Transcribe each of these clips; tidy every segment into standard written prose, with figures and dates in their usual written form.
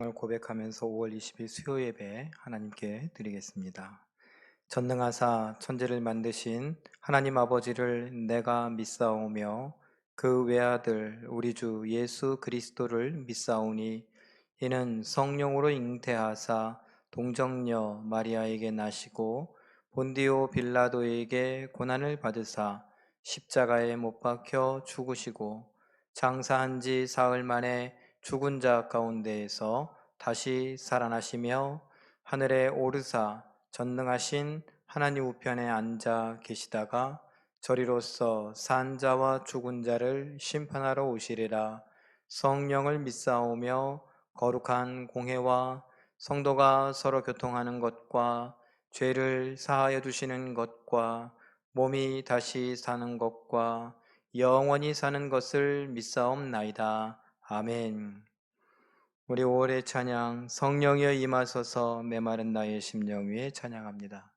을 고백하면서 5월 20일 수요 예배 하나님께 드리겠습니다. 전능하사 천지를 만드신 하나님 아버지를 내가 믿사오며 그 외아들 우리 주 예수 그리스도를 믿사오니 이는 성령으로 잉태하사 동정녀 마리아에게 나시고 본디오 빌라도에게 고난을 받으사 십자가에 못 박혀 죽으시고 장사한 지 사흘 만에 죽은 자 가운데에서 다시 살아나시며 하늘에 오르사 전능하신 하나님 우편에 앉아 계시다가 저리로서 산 자와 죽은 자를 심판하러 오시리라. 성령을 믿사오며 거룩한 공회와 성도가 서로 교통하는 것과 죄를 사하여 주시는 것과 몸이 다시 사는 것과 영원히 사는 것을 믿사옵나이다. 아멘. 우리 5월의 찬양 성령이여 임하소서 메마른 나의 심령 위에 찬양합니다.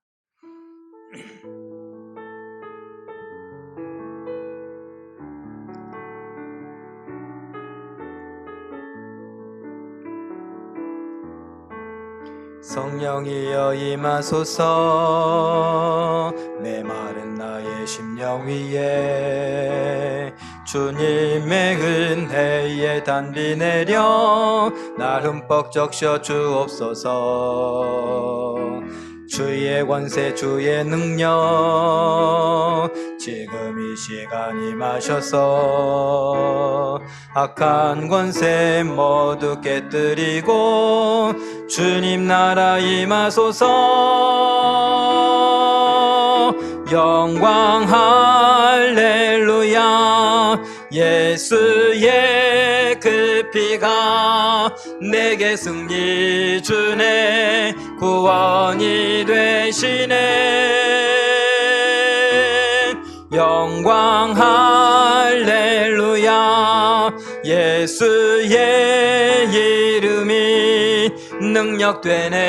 성령이여 임하소서 메마른 나의 심령 위에 주님의 은혜에 단비 내려 날 흠뻑 적셔 주옵소서. 주의 권세 주의 능력 지금 이 시간 임하셔서 악한 권세 모두 깨뜨리고 주님 나라 임하소서. 영광 할렐루야. 예수의 그 피가 내게 승리 주네 구원이 되시네. 영광 할렐루야. 예수의 이름이 능력되네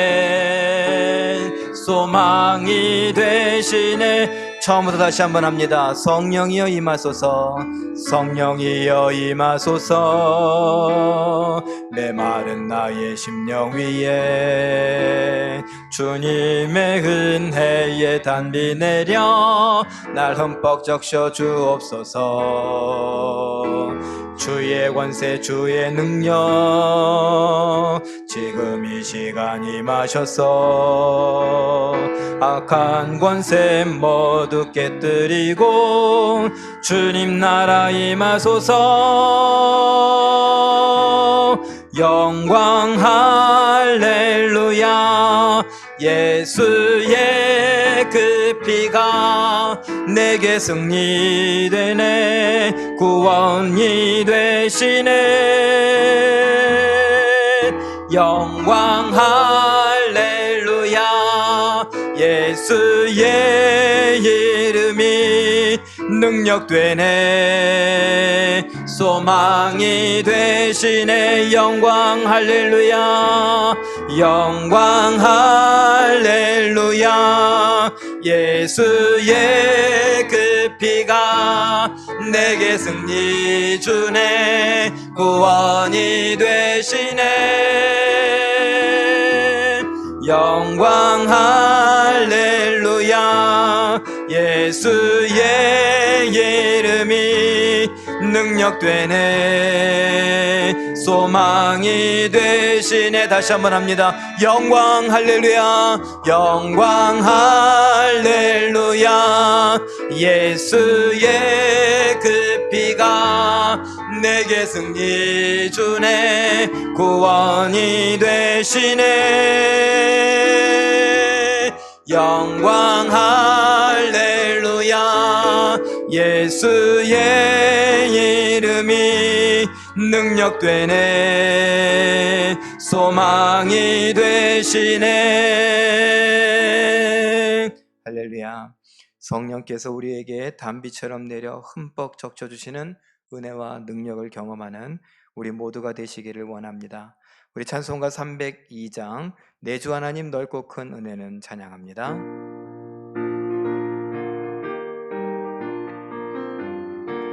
소망이 되시네. 처음부터 다시 한번 합니다. 성령이여 임하소서 성령이여 임하소서 메마른 나의 심령 위에 주님의 은혜에 단비 내려 날 흠뻑 적셔 주옵소서. 주의 권세 주의 능력 지금 이 시간 임하셔서 악한 권세 모두 깨뜨리고 주님 나라 임하소서. 영광 할렐루야. 예수의 그 피가 내게 승리되네 구원이 되시네. 영광 할렐루야. 예수의 이름이 능력되네 소망이 되시네. 영광 할렐루야. 영광 할렐루야. 예수의 그 피가 내게 승리 주네 구원이 되시네. 영광 할렐루야. 예수의 이름이 능력되네 소망이 되시네. 다시 한번 합니다. 영광 할렐루야. 영광 할렐루야. 예수의 그 피가 내게 승리 주네 구원이 되시네. 영광 할렐루야. 예수의 이름이 능력되네 소망이 되시네. 할렐루야. 성령께서 우리에게 단비처럼 내려 흠뻑 적셔주시는 은혜와 능력을 경험하는 우리 모두가 되시기를 원합니다. 우리 찬송가 302장 내 주 하나님 넓고 큰 은혜는 찬양합니다.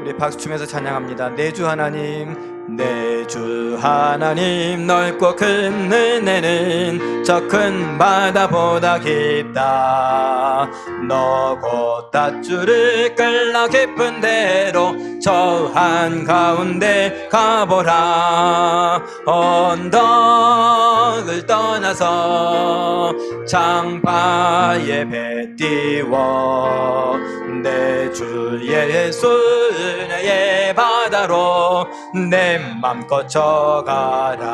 우리 박수 치면서 찬양합니다. 내 주 하나님 내 주 하나님 넓고 큰 은혜는 저 큰 바다보다 깊다. 너 곧 닷줄을 끌라 깊은 데로 저 한가운데 가보라. 언덕을 떠나서 장파에 배 띄워 내 주 예수 은혜의 바다로 내 맘 거쳐가라.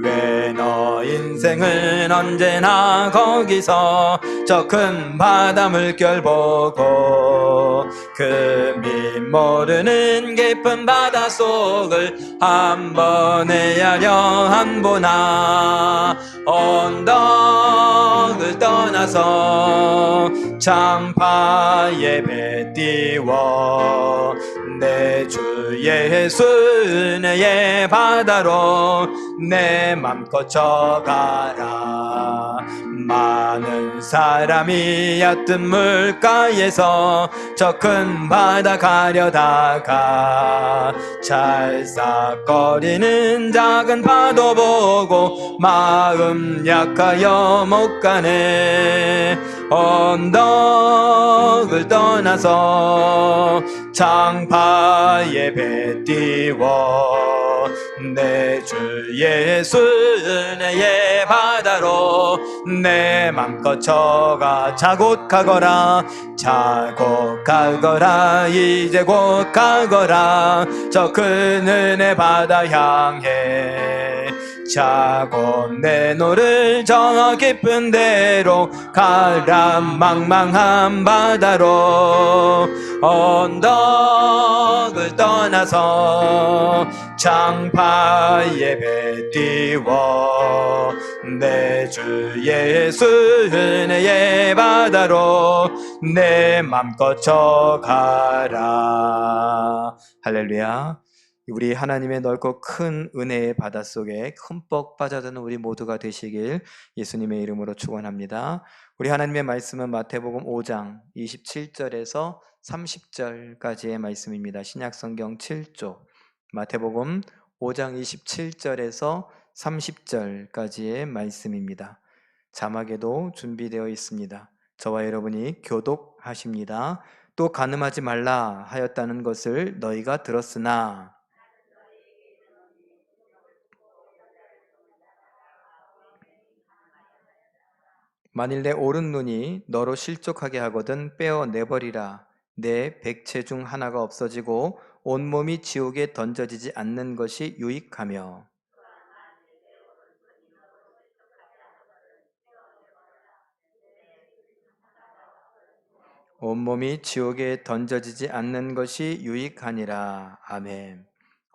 왜 너 인생은 언제나 거기서 저 큰 바다 물결 보고 그 밑 모르는 깊은 바다 속을 한번 헤아려 안 보나. 언덕을 떠나서 장파에 배 띄워 내 주 예수 은혜의 바다로 내 맘 거쳐가라. 많은 사람이 얕은 물가에서 저 큰 바다 가려다가 찰싹거리는 작은 파도 보고 마음 약하여 못 가네. 언덕을 떠나서 장파에 배 띄워 내 주 예수 은혜의 바다로 내 맘 거쳐가. 자곧 가거라 자곧 가거라 이제 곧 가거라 저 큰 은혜 바다 향해. 자곧 내 노를 저 깊은 데로 가라 망망한 바다로. 언덕을 떠나서 장파에 배 띄워 내 주 예수 은혜의 바다로 내 맘 거쳐가라. 할렐루야. 우리 하나님의 넓고 큰 은혜의 바닷속에 흠뻑 빠져드는 우리 모두가 되시길 예수님의 이름으로 축원합니다. 우리 하나님의 말씀은 마태복음 5장 27절에서 30절까지의 말씀입니다. 신약성경 7조 마태복음 5장 27절에서 30절까지의 말씀입니다. 자막에도 준비되어 있습니다. 저와 여러분이 교독하십니다. 또 간음하지 말라 하였다는 것을 너희가 들었으나 만일 내 오른눈이 너로 실족하게 하거든 빼어내버리라. 내 백체 중 하나가 없어지고 온몸이 지옥에 던져지지 않는 것이 유익하며 온몸이 지옥에 던져지지 않는 것이 유익하니라. 아멘.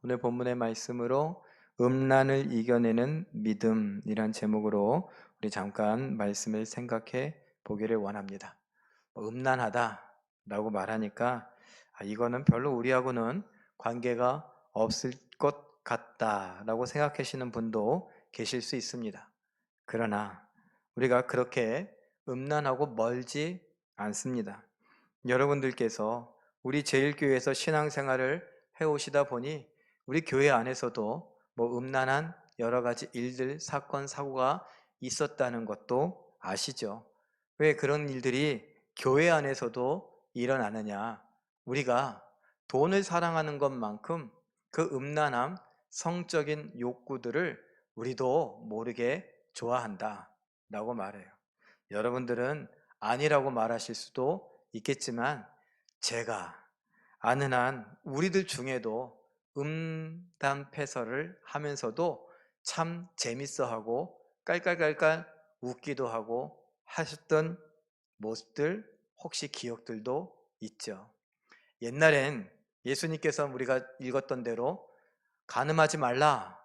오늘 본문의 말씀으로 음란을 이겨내는 믿음이란 제목으로 우리 잠깐 말씀을 생각해 보기를 원합니다. 음란하다라고 말하니까 이거는 별로 우리하고는 관계가 없을 것 같다라고 생각하시는 분도 계실 수 있습니다. 그러나 우리가 그렇게 음란하고 멀지 않습니다. 여러분들께서 우리 제일교회에서 신앙생활을 해오시다 보니 우리 교회 안에서도 음란한 여러 가지 일들, 사건, 사고가 있었다는 것도 아시죠? 왜 그런 일들이 교회 안에서도 일어나느냐? 우리가 돈을 사랑하는 것만큼 그 음란함, 성적인 욕구들을 우리도 모르게 좋아한다 라고 말해요. 여러분들은 아니라고 말하실 수도 있겠지만 제가 아는 한 우리들 중에도 음담패설을 하면서도 참 재밌어하고 깔깔깔깔 웃기도 하고 하셨던 모습들 혹시 기억들도 있죠. 옛날엔 예수님께서 우리가 읽었던 대로 간음하지 말라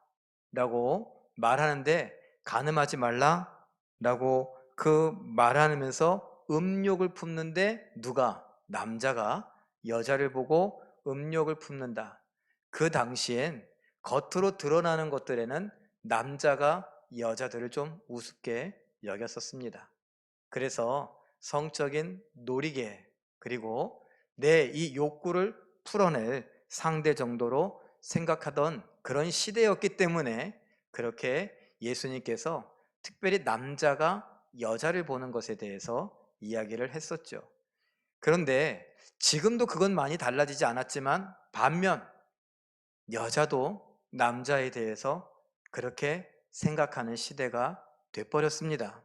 라고 말하는데 간음하지 말라 라고 그 말하면서 음욕을 품는데 누가? 남자가 여자를 보고 음욕을 품는다. 그 당시엔 겉으로 드러나는 것들에는 남자가 여자들을 좀 우습게 여겼었습니다. 그래서 성적인 놀이개 그리고 내 이 욕구를 풀어낼 상대 정도로 생각하던 그런 시대였기 때문에 그렇게 예수님께서 특별히 남자가 여자를 보는 것에 대해서 이야기를 했었죠. 그런데 지금도 그건 많이 달라지지 않았지만 반면 여자도 남자에 대해서 그렇게 생각하는 시대가 돼버렸습니다.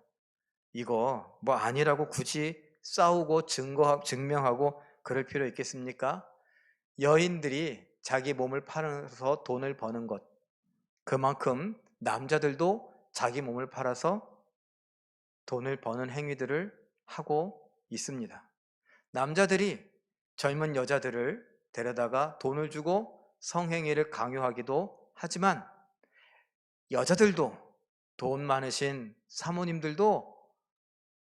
이거 뭐 아니라고 굳이 싸우고 증명하고 그럴 필요 있겠습니까? 여인들이 자기 몸을 팔아서 돈을 버는 것, 그만큼 남자들도 자기 몸을 팔아서 돈을 버는 행위들을 하고 있습니다. 남자들이 젊은 여자들을 데려다가 돈을 주고 성행위를 강요하기도 하지만 여자들도, 돈 많으신 사모님들도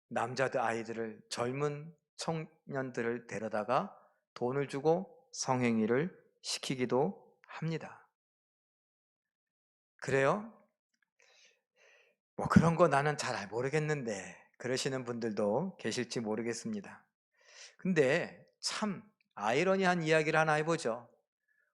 남자들 아이들을, 젊은 청년들을 데려다가 돈을 주고 성행위를 시키기도 합니다. 그래요? 뭐 그런 거 나는 잘 모르겠는데 그러시는 분들도 계실지 모르겠습니다. 근데 참 아이러니한 이야기를 하나 해보죠.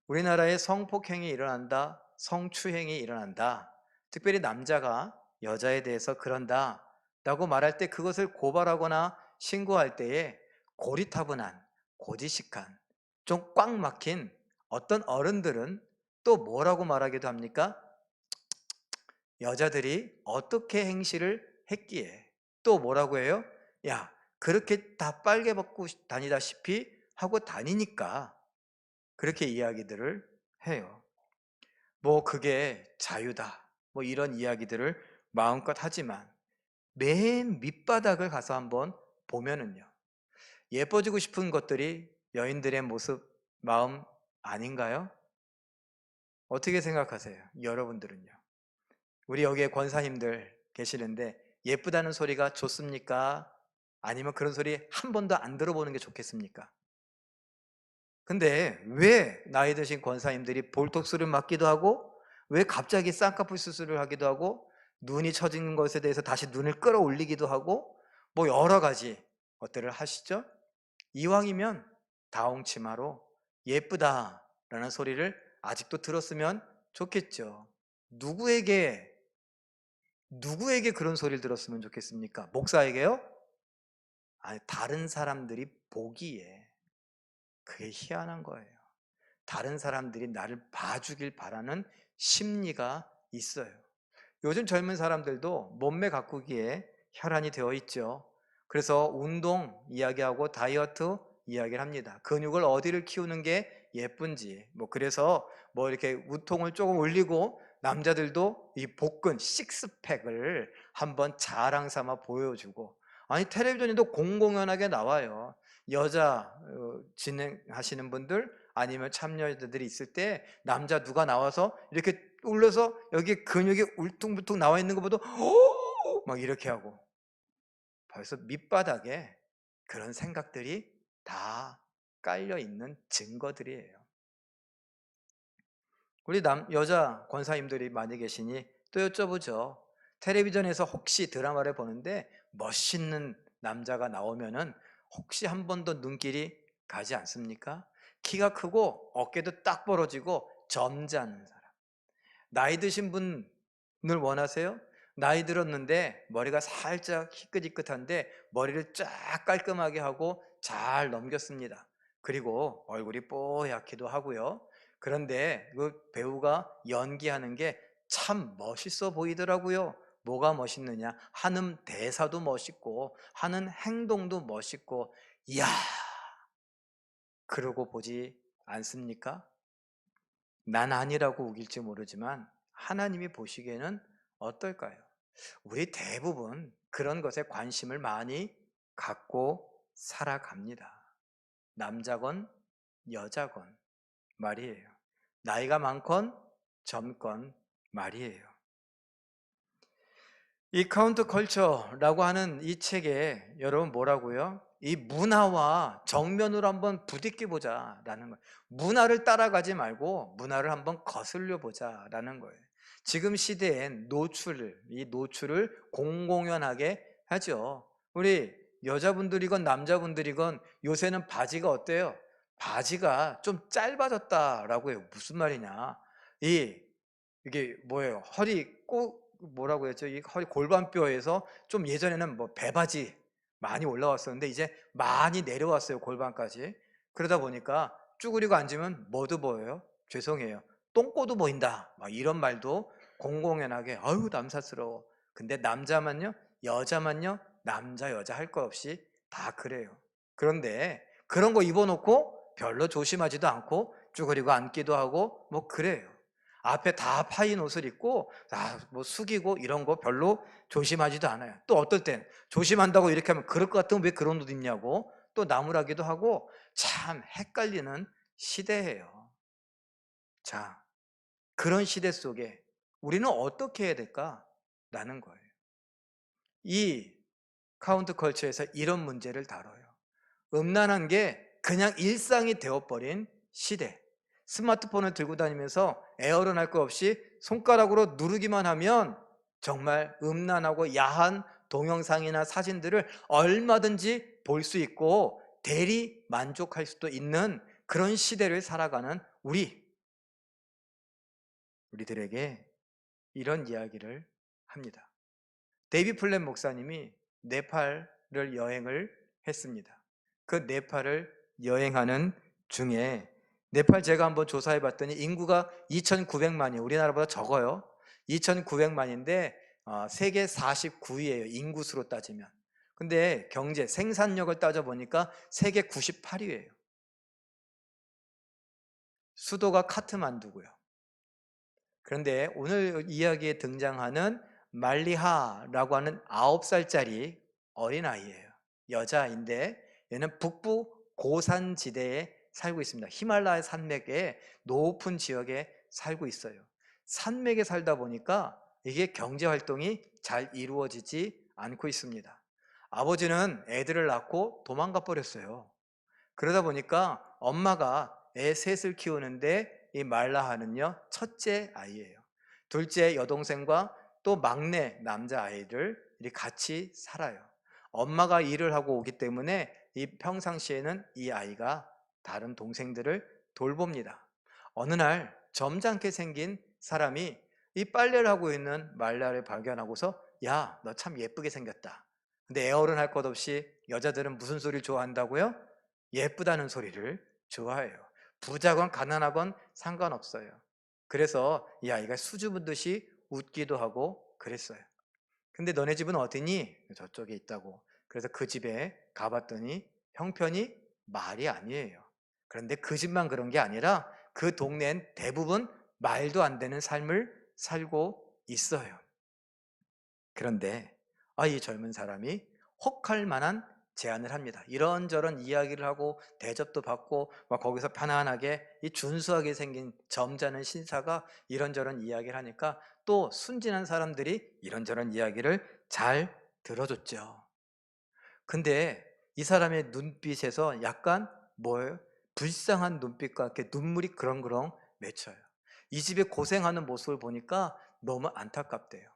우리나라에 성폭행이 일어난다, 성추행이 일어난다, 특별히 남자가 여자에 대해서 그런다 라고 말할 때 그것을 고발하거나 신고할 때에 고리타분한, 고지식한, 좀 꽉 막힌 어떤 어른들은 또 뭐라고 말하기도 합니까? 여자들이 어떻게 행실을 했기에, 또 뭐라고 해요? 야, 그렇게 다 빨개 벗고 다니다시피 하고 다니니까 그렇게 이야기들을 해요. 뭐 그게 자유다, 뭐 이런 이야기들을 마음껏 하지만 맨 밑바닥을 가서 한번 보면은요, 예뻐지고 싶은 것들이 여인들의 모습, 마음 아닌가요? 어떻게 생각하세요? 여러분들은요? 우리 여기에 권사님들 계시는데 예쁘다는 소리가 좋습니까? 아니면 그런 소리 한 번도 안 들어보는 게 좋겠습니까? 근데 왜 나이 드신 권사님들이 볼톡스를 맞기도 하고, 왜 갑자기 쌍꺼풀 수술을 하기도 하고, 눈이 처진 것에 대해서 다시 눈을 끌어올리기도 하고, 뭐 여러 가지 것들을 하시죠? 이왕이면 다홍치마로 예쁘다라는 소리를 아직도 들었으면 좋겠죠. 누구에게 그런 소리를 들었으면 좋겠습니까? 목사에게요? 아니, 다른 사람들이 보기에. 그게 희한한 거예요. 다른 사람들이 나를 봐주길 바라는 심리가 있어요. 요즘 젊은 사람들도 몸매 가꾸기에 혈안이 되어 있죠. 그래서 운동 이야기하고 다이어트 이야기를 합니다. 근육을 어디를 키우는 게 예쁜지, 뭐 그래서 뭐 이렇게 우통을 조금 올리고 남자들도 이 복근 식스팩을 한번 자랑 삼아 보여주고, 아니 텔레비전에도 공공연하게 나와요. 여자 진행하시는 분들 아니면 참여자들이 있을 때 남자 누가 나와서 이렇게 올려서 여기 근육이 울퉁불퉁 나와 있는 것보다 막 이렇게 하고, 벌써 밑바닥에 그런 생각들이 다 깔려 있는 증거들이에요. 우리 여자 권사님들이 많이 계시니 또 여쭤보죠. 텔레비전에서 혹시 드라마를 보는데 멋있는 남자가 나오면은 혹시 한 번도 눈길이 가지 않습니까? 키가 크고 어깨도 딱 벌어지고 점잖은 사람. 나이 드신 분을 원하세요? 나이 들었는데 머리가 살짝 희끗희끗한데 머리를 쫙 깔끔하게 하고 잘 넘겼습니다. 그리고 얼굴이 뽀얗기도 하고요. 그런데 그 배우가 연기하는 게 참 멋있어 보이더라고요. 뭐가 멋있느냐? 하는 대사도 멋있고 하는 행동도 멋있고, 이야, 그러고 보지 않습니까? 난 아니라고 우길지 모르지만 하나님이 보시기에는 어떨까요? 우리 대부분 그런 것에 관심을 많이 갖고 살아갑니다. 남자건 여자건 말이에요. 나이가 많건 젊건 말이에요. 이 카운터 컬처라고 하는 이 책에 여러분 뭐라고요? 이 문화와 정면으로 한번 부딪혀 보자라는 거예요. 문화를 따라가지 말고 문화를 한번 거슬려 보자라는 거예요. 지금 시대엔 이 노출을 공공연하게 하죠. 우리 여자분들이건 남자분들이건 요새는 바지가 어때요? 바지가 좀 짧아졌다라고 해요. 무슨 말이냐? 이 이게 뭐예요? 허리 꼭 뭐라고 했죠? 이 허리 골반뼈에서 좀 예전에는 뭐 배바지 많이 올라왔었는데 이제 많이 내려왔어요, 골반까지. 그러다 보니까 쭈그리고 앉으면 뭐도 보여요? 죄송해요. 똥꼬도 보인다. 막 이런 말도 공공연하게 아유 남사스러워. 근데 남자만요, 여자만요, 남자 여자 할 거 없이 다 그래요. 그런데 그런 거 입어놓고 별로 조심하지도 않고 쭈그리고 앉기도 하고 뭐 그래요. 앞에 다 파인 옷을 입고 뭐 숙이고 이런 거 별로 조심하지도 않아요. 또 어떨 땐 조심한다고 이렇게 하면 그럴 것 같으면 왜 그런 옷 입냐고 또 나무라기도 하고 참 헷갈리는 시대예요. 자, 그런 시대 속에 우리는 어떻게 해야 될까라는 거예요. 이 카운트 컬처에서 이런 문제를 다뤄요. 음란한 게 그냥 일상이 되어버린 시대. 스마트폰을 들고 다니면서 에어런 할 거 없이 손가락으로 누르기만 하면 정말 음란하고 야한 동영상이나 사진들을 얼마든지 볼 수 있고 대리 만족할 수도 있는 그런 시대를 살아가는 우리들에게 이런 이야기를 합니다. 데이비 플랫 목사님이 네팔을 여행을 했습니다. 그 네팔을 여행하는 중에 네팔 제가 한번 조사해 봤더니 인구가 2,900만이에요. 우리나라보다 적어요. 2,900만인데 세계 49위예요. 인구수로 따지면. 근데 경제, 생산력을 따져보니까 세계 98위예요. 수도가 카트만두고요. 그런데 오늘 이야기에 등장하는 말리하라고 하는 9살짜리 어린아이예요. 여자인데 얘는 북부 고산지대에 살고 있습니다. 히말라야 산맥의 높은 지역에 살고 있어요. 산맥에 살다 보니까 이게 경제활동이 잘 이루어지지 않고 있습니다. 아버지는 애들을 낳고 도망가 버렸어요. 그러다 보니까 엄마가 애 셋을 키우는데 이 말라하는요 첫째 아이예요. 둘째 여동생과 또 막내 남자 아이를 같이 살아요. 엄마가 일을 하고 오기 때문에 이 평상시에는 이 아이가 다른 동생들을 돌봅니다. 어느 날 점잖게 생긴 사람이 이 빨래를 하고 있는 말라를 발견하고서 야, 너 참 예쁘게 생겼다. 근데 애어른 할 것 없이 여자들은 무슨 소리를 좋아한다고요? 예쁘다는 소리를 좋아해요. 부자건 가난하건 상관없어요. 그래서 이 아이가 수줍은 듯이 웃기도 하고 그랬어요. 근데 너네 집은 어디니? 저쪽에 있다고. 그래서 그 집에 가봤더니 형편이 말이 아니에요. 그런데 그 집만 그런 게 아니라 그 동네엔 대부분 말도 안 되는 삶을 살고 있어요. 그런데 이 젊은 사람이 혹할 만한 제안을 합니다. 이런저런 이야기를 하고 대접도 받고 막 거기서 편안하게 이 준수하게 생긴 점잖은 신사가 이런저런 이야기를 하니까 또 순진한 사람들이 이런저런 이야기를 잘 들어줬죠. 근데 이 사람의 눈빛에서 약간 뭐예요? 불쌍한 눈빛과 이렇게 눈물이 그렁그렁 맺혀요. 이 집에 고생하는 모습을 보니까 너무 안타깝대요.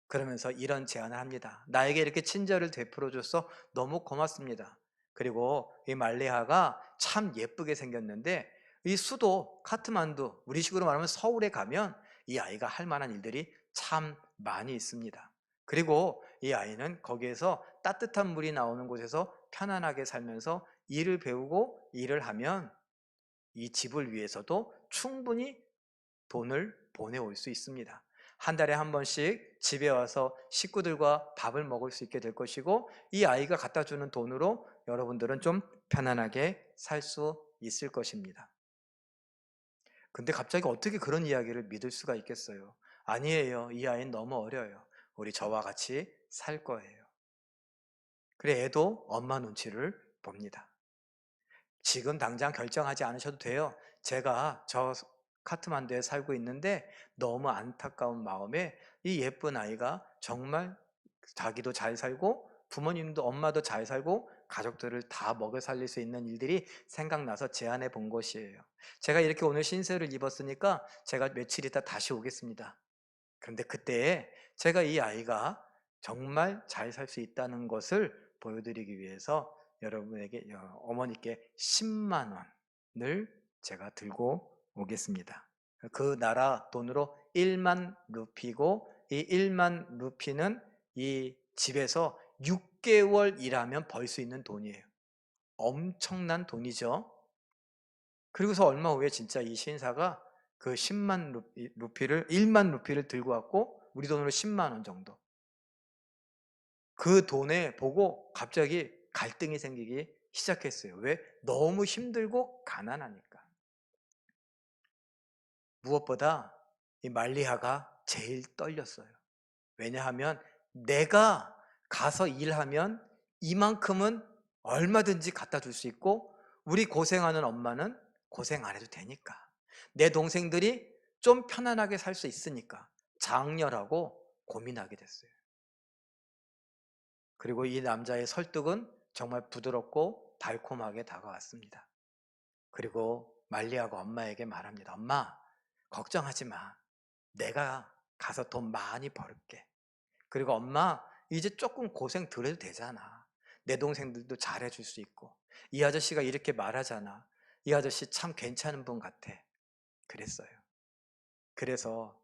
그러면서 이런 제안을 합니다. 나에게 이렇게 친절을 베풀어줘서 너무 고맙습니다. 그리고 이 말레하가 참 예쁘게 생겼는데 이 수도 카트만두, 우리식으로 말하면 서울에 가면 이 아이가 할 만한 일들이 참 많이 있습니다. 그리고 이 아이는 거기에서 따뜻한 물이 나오는 곳에서 편안하게 살면서 일을 배우고 일을 하면 이 집을 위해서도 충분히 돈을 보내올 수 있습니다. 한 달에 한 번씩 집에 와서 식구들과 밥을 먹을 수 있게 될 것이고 이 아이가 갖다 주는 돈으로 여러분들은 좀 편안하게 살 수 있을 것입니다. 근데 갑자기 어떻게 그런 이야기를 믿을 수가 있겠어요? 아니에요. 이 아이는 너무 어려요. 우리 저와 같이 살 거예요. 그래 애도 엄마 눈치를 봅니다. 지금 당장 결정하지 않으셔도 돼요. 제가 저 카트만두에 살고 있는데 너무 안타까운 마음에 이 예쁜 아이가 정말 자기도 잘 살고 부모님도 엄마도 잘 살고 가족들을 다 먹여 살릴 수 있는 일들이 생각나서 제안해 본 것이에요. 제가 이렇게 오늘 신세를 입었으니까 제가 며칠 있다 다시 오겠습니다. 그런데 그때 제가 이 아이가 정말 잘 살 수 있다는 것을 보여드리기 위해서 여러분에게 어머니께 10만 원 제가 들고 오겠습니다. 그 나라 돈으로 1만 루피고, 이 1만 루피는 이 집에서 6개월 일하면 벌 수 있는 돈이에요. 엄청난 돈이죠. 그리고서 얼마 후에 진짜 이 신사가 그 10만 루피를 1만 루피를 들고 왔고, 우리 돈으로 10만 원 정도. 그 돈에 보고 갑자기 갈등이 생기기 시작했어요. 왜? 너무 힘들고 가난하니까. 무엇보다 이 말리아가 제일 떨렸어요. 왜냐하면 내가 가서 일하면 이만큼은 얼마든지 갖다 줄 수 있고, 우리 고생하는 엄마는 고생 안 해도 되니까, 내 동생들이 좀 편안하게 살 수 있으니까 장렬하고 고민하게 됐어요. 그리고 이 남자의 설득은 정말 부드럽고 달콤하게 다가왔습니다. 그리고 말리아가 엄마에게 말합니다. 엄마, 걱정하지 마. 내가 가서 돈 많이 벌게. 그리고 엄마, 이제 조금 고생 덜 해도 되잖아. 내 동생들도 잘해줄 수 있고, 이 아저씨가 이렇게 말하잖아. 이 아저씨 참 괜찮은 분 같아. 그랬어요. 그래서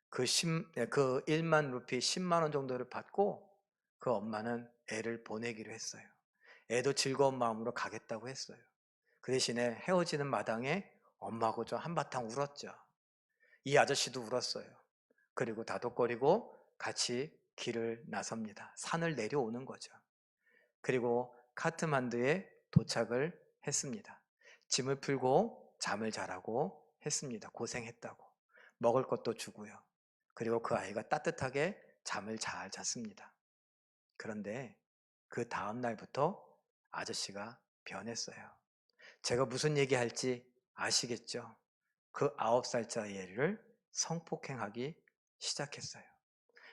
그 1만 루피 10만 원 정도를 받고 그 엄마는 애를 보내기로 했어요. 애도 즐거운 마음으로 가겠다고 했어요. 그 대신에 헤어지는 마당에 엄마하고 좀 한바탕 울었죠. 이 아저씨도 울었어요. 그리고 다독거리고 같이 길을 나섭니다. 산을 내려오는 거죠. 그리고 카트만두에 도착을 했습니다. 짐을 풀고 잠을 자라고 했습니다. 고생했다고. 먹을 것도 주고요. 그리고 그 아이가 따뜻하게 잠을 잘 잤습니다. 그런데 그 다음 날부터 아저씨가 변했어요. 제가 무슨 얘기할지 아시겠죠? 그 9살짜리 애를 성폭행하기 시작했어요.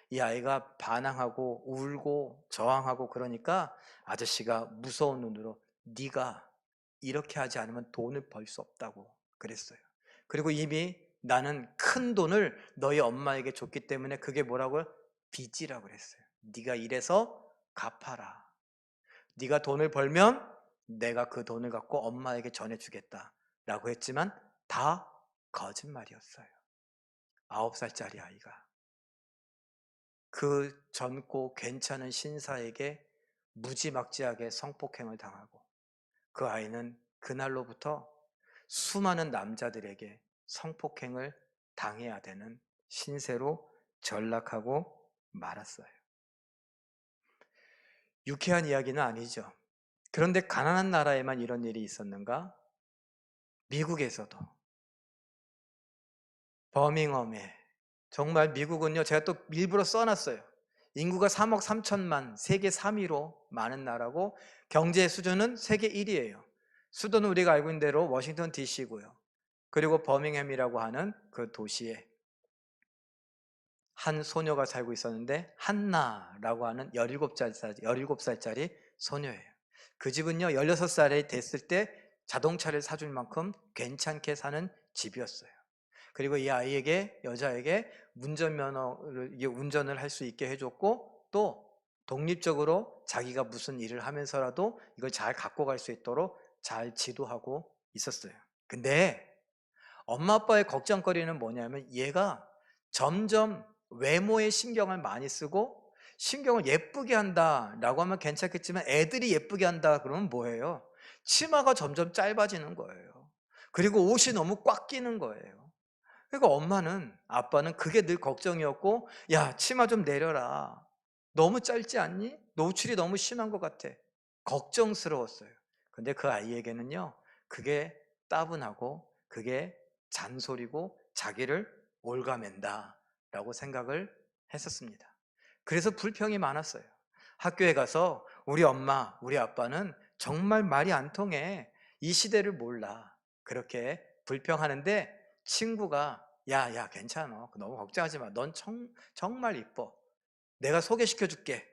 이 아이가 반항하고 울고 저항하고 그러니까 아저씨가 무서운 눈으로 네가 이렇게 하지 않으면 돈을 벌 수 없다고 그랬어요. 그리고 이미 나는 큰 돈을 너희 엄마에게 줬기 때문에 그게 뭐라고요? 빚이라고 그랬어요. 네가 이래서 갚아라. 네가 돈을 벌면 내가 그 돈을 갖고 엄마에게 전해주겠다라고 했지만 다 거짓말이었어요. 9살짜리 아이가 그 젊고 괜찮은 신사에게 무지막지하게 성폭행을 당하고, 그 아이는 그날로부터 수많은 남자들에게 성폭행을 당해야 되는 신세로 전락하고 말았어요. 유쾌한 이야기는 아니죠. 그런데 가난한 나라에만 이런 일이 있었는가? 미국에서도, 버밍엄에, 정말 미국은요, 제가 또 일부러 써놨어요. 인구가 3억 3천만, 세계 3위로 많은 나라고, 경제 수준은 세계 1위예요. 수도는 우리가 알고 있는 대로 워싱턴 DC고요. 그리고 버밍엄이라고 하는 그 도시에 한 소녀가 살고 있었는데, 한나라고 하는 17살짜리 소녀예요. 그 집은요, 16살이 됐을 때 자동차를 사줄 만큼 괜찮게 사는 집이었어요. 그리고 이 아이에게, 여자에게 운전을 할 수 있게 해줬고, 또 독립적으로 자기가 무슨 일을 하면서라도 이걸 잘 갖고 갈 수 있도록 잘 지도하고 있었어요. 근데 엄마 아빠의 걱정거리는 뭐냐면, 얘가 점점 외모에 신경을 많이 쓰고 신경을 예쁘게 한다라고 하면 괜찮겠지만, 애들이 예쁘게 한다 그러면 뭐예요? 치마가 점점 짧아지는 거예요. 그리고 옷이 너무 꽉 끼는 거예요. 그러니까 아빠는 그게 늘 걱정이었고, 야, 치마 좀 내려라. 너무 짧지 않니? 노출이 너무 심한 것 같아. 걱정스러웠어요. 근데 그 아이에게는요, 그게 따분하고 그게 잔소리고 자기를 올가맨다 라고 생각을 했었습니다. 그래서 불평이 많았어요. 학교에 가서 우리 엄마, 우리 아빠는 정말 말이 안 통해. 이 시대를 몰라. 그렇게 불평하는데, 친구가 야, 괜찮아. 너무 걱정하지 마. 넌 정말 이뻐. 내가 소개시켜 줄게.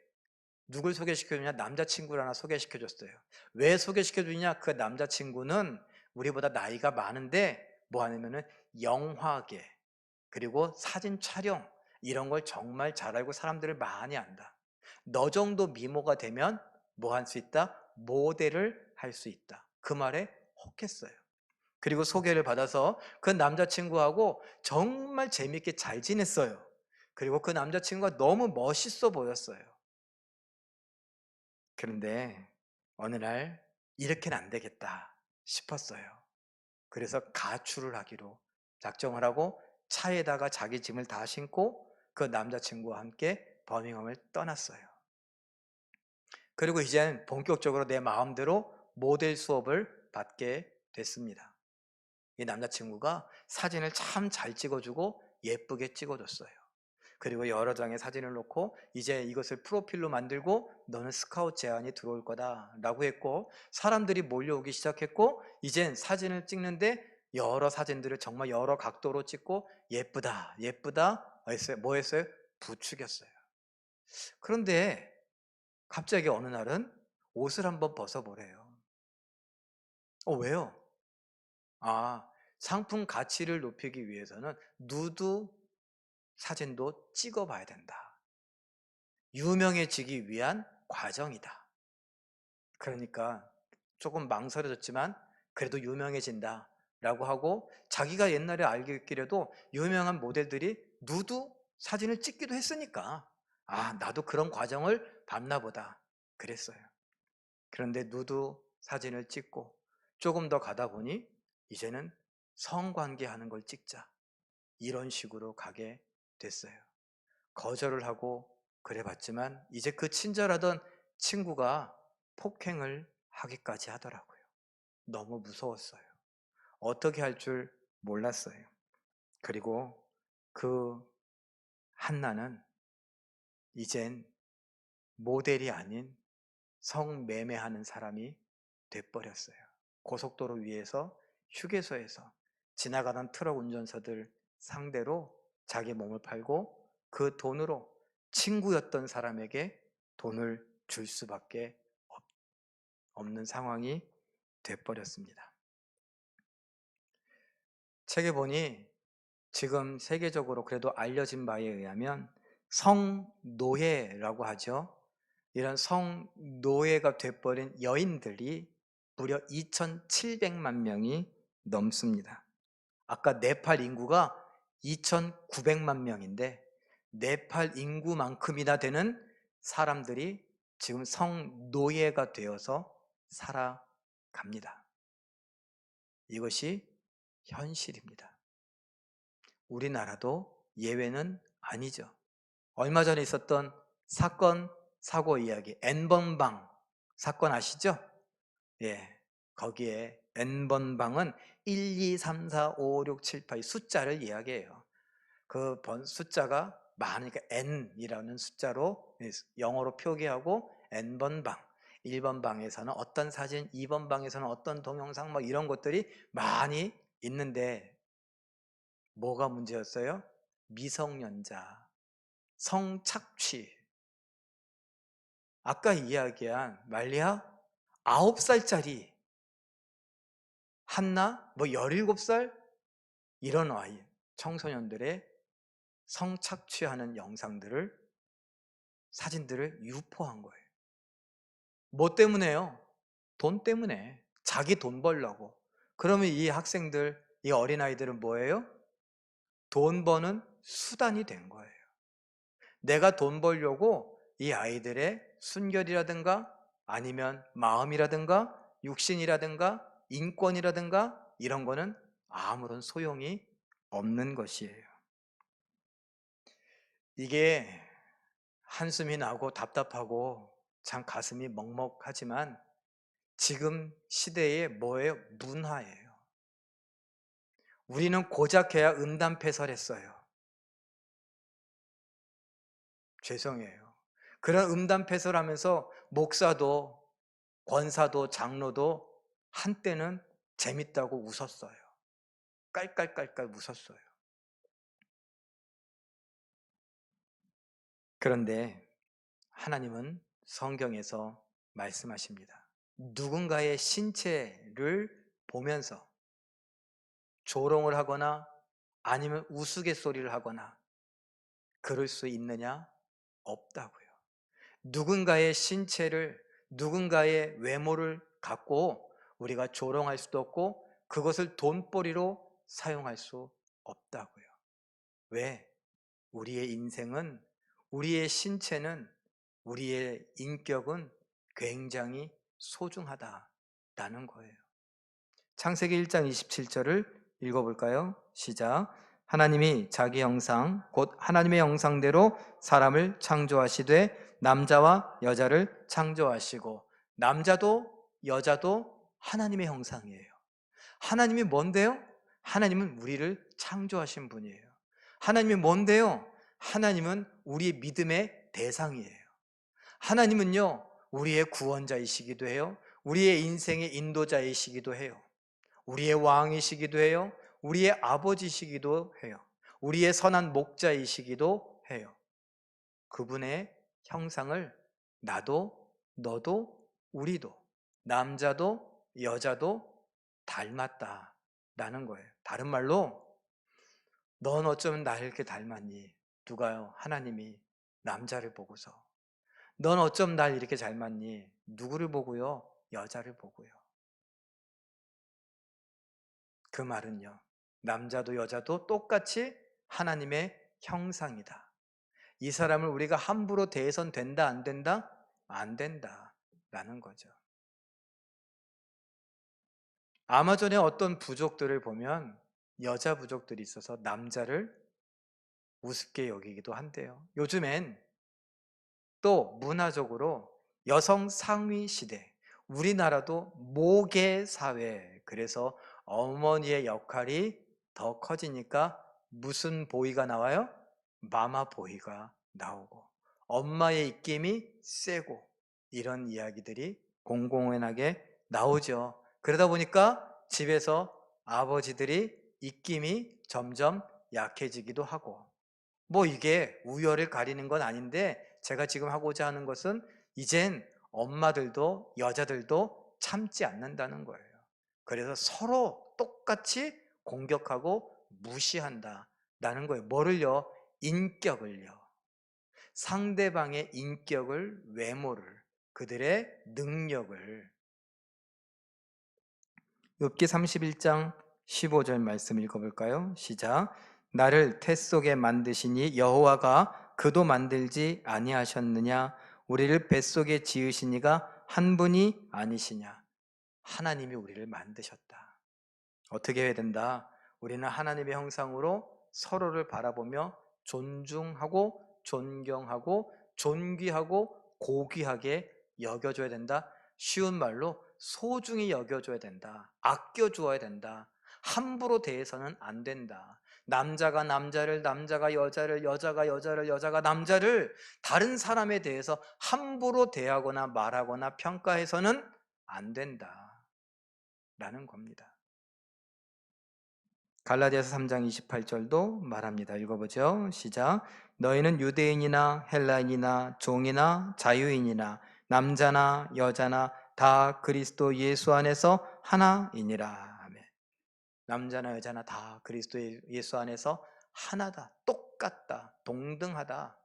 누굴 소개시켜 주냐? 남자친구를 하나 소개시켜 줬어요. 왜 소개시켜 주냐? 그 남자친구는 우리보다 나이가 많은데 뭐 하냐면은 영화계, 그리고 사진 촬영, 이런 걸 정말 잘 알고 사람들을 많이 안다. 너 정도 미모가 되면 뭐 할 수 있다? 모델을 할 수 있다. 그 말에 혹했어요. 그리고 소개를 받아서 그 남자친구하고 정말 재밌게 잘 지냈어요. 그리고 그 남자친구가 너무 멋있어 보였어요. 그런데 어느 날 이렇게는 안 되겠다 싶었어요. 그래서 가출을 하기로 작정을 하고 차에다가 자기 짐을 다 싣고 그 남자친구와 함께 버밍엄을 떠났어요. 그리고 이젠 본격적으로 내 마음대로 모델 수업을 받게 됐습니다. 이 남자친구가 사진을 참 잘 찍어주고 예쁘게 찍어줬어요. 그리고 여러 장의 사진을 놓고 이제 이것을 프로필로 만들고 너는 스카우트 제안이 들어올 거다 라고 했고, 사람들이 몰려오기 시작했고, 이젠 사진을 찍는데 여러 사진들을 정말 여러 각도로 찍고 예쁘다 예쁘다 했어요. 뭐 했어요? 부추겼어요. 그런데 갑자기 어느 날은 옷을 한번 벗어보래요. 왜요? 아, 상품 가치를 높이기 위해서는 누드 사진도 찍어봐야 된다. 유명해지기 위한 과정이다. 그러니까 조금 망설여졌지만 그래도 유명해진다 라고 하고, 자기가 옛날에 알기로도 유명한 모델들이 누드 사진을 찍기도 했으니까 나도 그런 과정을 밟나 보다 그랬어요. 그런데 누드 사진을 찍고 조금 더 가다 보니 이제는 성관계하는 걸 찍자 이런 식으로 가게 됐어요. 거절을 하고 그래봤지만 이제 그 친절하던 친구가 폭행을 하기까지 하더라고요. 너무 무서웠어요. 어떻게 할 줄 몰랐어요. 그리고 그 한나는 이젠 모델이 아닌 성매매하는 사람이 돼버렸어요. 고속도로 위에서 휴게소에서 지나가던 트럭 운전사들 상대로 자기 몸을 팔고 그 돈으로 친구였던 사람에게 돈을 줄 수밖에 없는 상황이 돼버렸습니다. 책에 보니 지금 세계적으로 그래도 알려진 바에 의하면 성노예라고 하죠. 이런 성노예가 돼버린 여인들이 무려 2,700만 명이 넘습니다. 아까 네팔 인구가 2,900만 명인데 네팔 인구만큼이나 되는 사람들이 지금 성노예가 되어서 살아갑니다. 이것이 현실입니다. 우리나라도 예외는 아니죠. 얼마 전에 있었던 사건, 사고 이야기, N번방 사건 아시죠? 예, 거기에 N번방은 1, 2, 3, 4, 5, 6, 7, 8 숫자를 이야기해요. 그 숫자가 많으니까 N이라는 숫자로 영어로 표기하고 N번 방, 1번 방에서는 어떤 사진, 2번 방에서는 어떤 동영상 막 이런 것들이 많이 있는데 뭐가 문제였어요? 미성년자, 성착취. 아까 이야기한 말리야 9살짜리 한나 17살 이런 아이 청소년들의 성착취하는 영상들을 사진들을 유포한 거예요. 뭐 때문에요? 돈 때문에. 자기 돈 벌려고. 그러면 이 학생들, 이 어린아이들은 뭐예요? 돈 버는 수단이 된 거예요. 내가 돈 벌려고 이 아이들의 순결이라든가 아니면 마음이라든가 육신이라든가 인권이라든가 이런 거는 아무런 소용이 없는 것이에요. 이게 한숨이 나고 답답하고 참 가슴이 먹먹하지만 지금 시대의 뭐예요? 문화예요. 우리는 고작해야 음담패설했어요. 죄송해요. 그런 음담패설하면서 목사도 권사도 장로도 한때는 재밌다고 웃었어요. 깔깔깔깔 웃었어요. 그런데 하나님은 성경에서 말씀하십니다. 누군가의 신체를 보면서 조롱을 하거나 아니면 우스갯소리를 하거나 그럴 수 있느냐? 없다고요. 누군가의 신체를, 누군가의 외모를 갖고 우리가 조롱할 수도 없고 그것을 돈벌이로 사용할 수 없다고요. 왜? 우리의 인생은, 우리의 신체는, 우리의 인격은 굉장히 소중하다라는 거예요. 창세기 1장 27절을 읽어볼까요? 시작. 하나님이 자기 형상 곧 하나님의 형상대로 사람을 창조하시되 남자와 여자를 창조하시고. 남자도 여자도 하나님의 형상이에요. 하나님이 뭔데요? 하나님은 우리를 창조하신 분이에요. 하나님이 뭔데요? 하나님은 우리의 믿음의 대상이에요. 하나님은요, 우리의 구원자이시기도 해요. 우리의 인생의 인도자이시기도 해요. 우리의 왕이시기도 해요. 우리의 아버지시기도 해요. 우리의 선한 목자이시기도 해요. 그분의 형상을 나도, 너도, 우리도, 남자도 여자도 닮았다라는 거예요. 다른 말로, 넌 어쩌면 나를 이렇게 닮았니? 누가요? 하나님이 남자를 보고서. 넌 어쩜 날 이렇게 닮았니? 누구를 보고요? 여자를 보고요. 그 말은요, 남자도 여자도 똑같이 하나님의 형상이다. 이 사람을 우리가 함부로 대해선 된다, 안 된다? 안 된다 라는 거죠. 아마존의 어떤 부족들을 보면 여자 부족들이 있어서 남자를 우습게 여기기도 한대요. 요즘엔 또 문화적으로 여성 상위 시대, 우리나라도 모계 사회, 그래서 어머니의 역할이 더 커지니까 무슨 보이가 나와요? 마마 보이가 나오고, 엄마의 입김이 세고, 이런 이야기들이 공공연하게 나오죠. 그러다 보니까 집에서 아버지들이 입김이 점점 약해지기도 하고, 뭐 이게 우열을 가리는 건 아닌데, 제가 지금 하고자 하는 것은 이젠 엄마들도 여자들도 참지 않는다는 거예요. 그래서 서로 똑같이 공격하고 무시한다라는 거예요. 뭐를요? 인격을요. 상대방의 인격을, 외모를, 그들의 능력을. 욥기 31장 15절 말씀 읽어볼까요? 시작. 나를 태 속에 만드시니 여호와가 그도 만들지 아니하셨느냐? 우리를 뱃속에 지으시니가 한 분이 아니시냐? 하나님이 우리를 만드셨다. 어떻게 해야 된다? 우리는 하나님의 형상으로 서로를 바라보며 존중하고 존경하고 존귀하고 고귀하게 여겨줘야 된다. 쉬운 말로 소중히 여겨줘야 된다. 아껴주어야 된다. 함부로 대해서는 안 된다. 남자가 남자를, 남자가 여자를, 여자가 여자를, 여자가 남자를 다른 사람에 대해서 함부로 대하거나 말하거나 평가해서는 안 된다 라는 겁니다. 갈라디아서 3장 28절도 말합니다. 읽어보죠. 시작. 너희는 유대인이나 헬라인이나 종이나 자유인이나 남자나 여자나 다 그리스도 예수 안에서 하나이니라. 아멘. 남자나 여자나 다 그리스도 예수 안에서 하나다. 똑같다. 동등하다.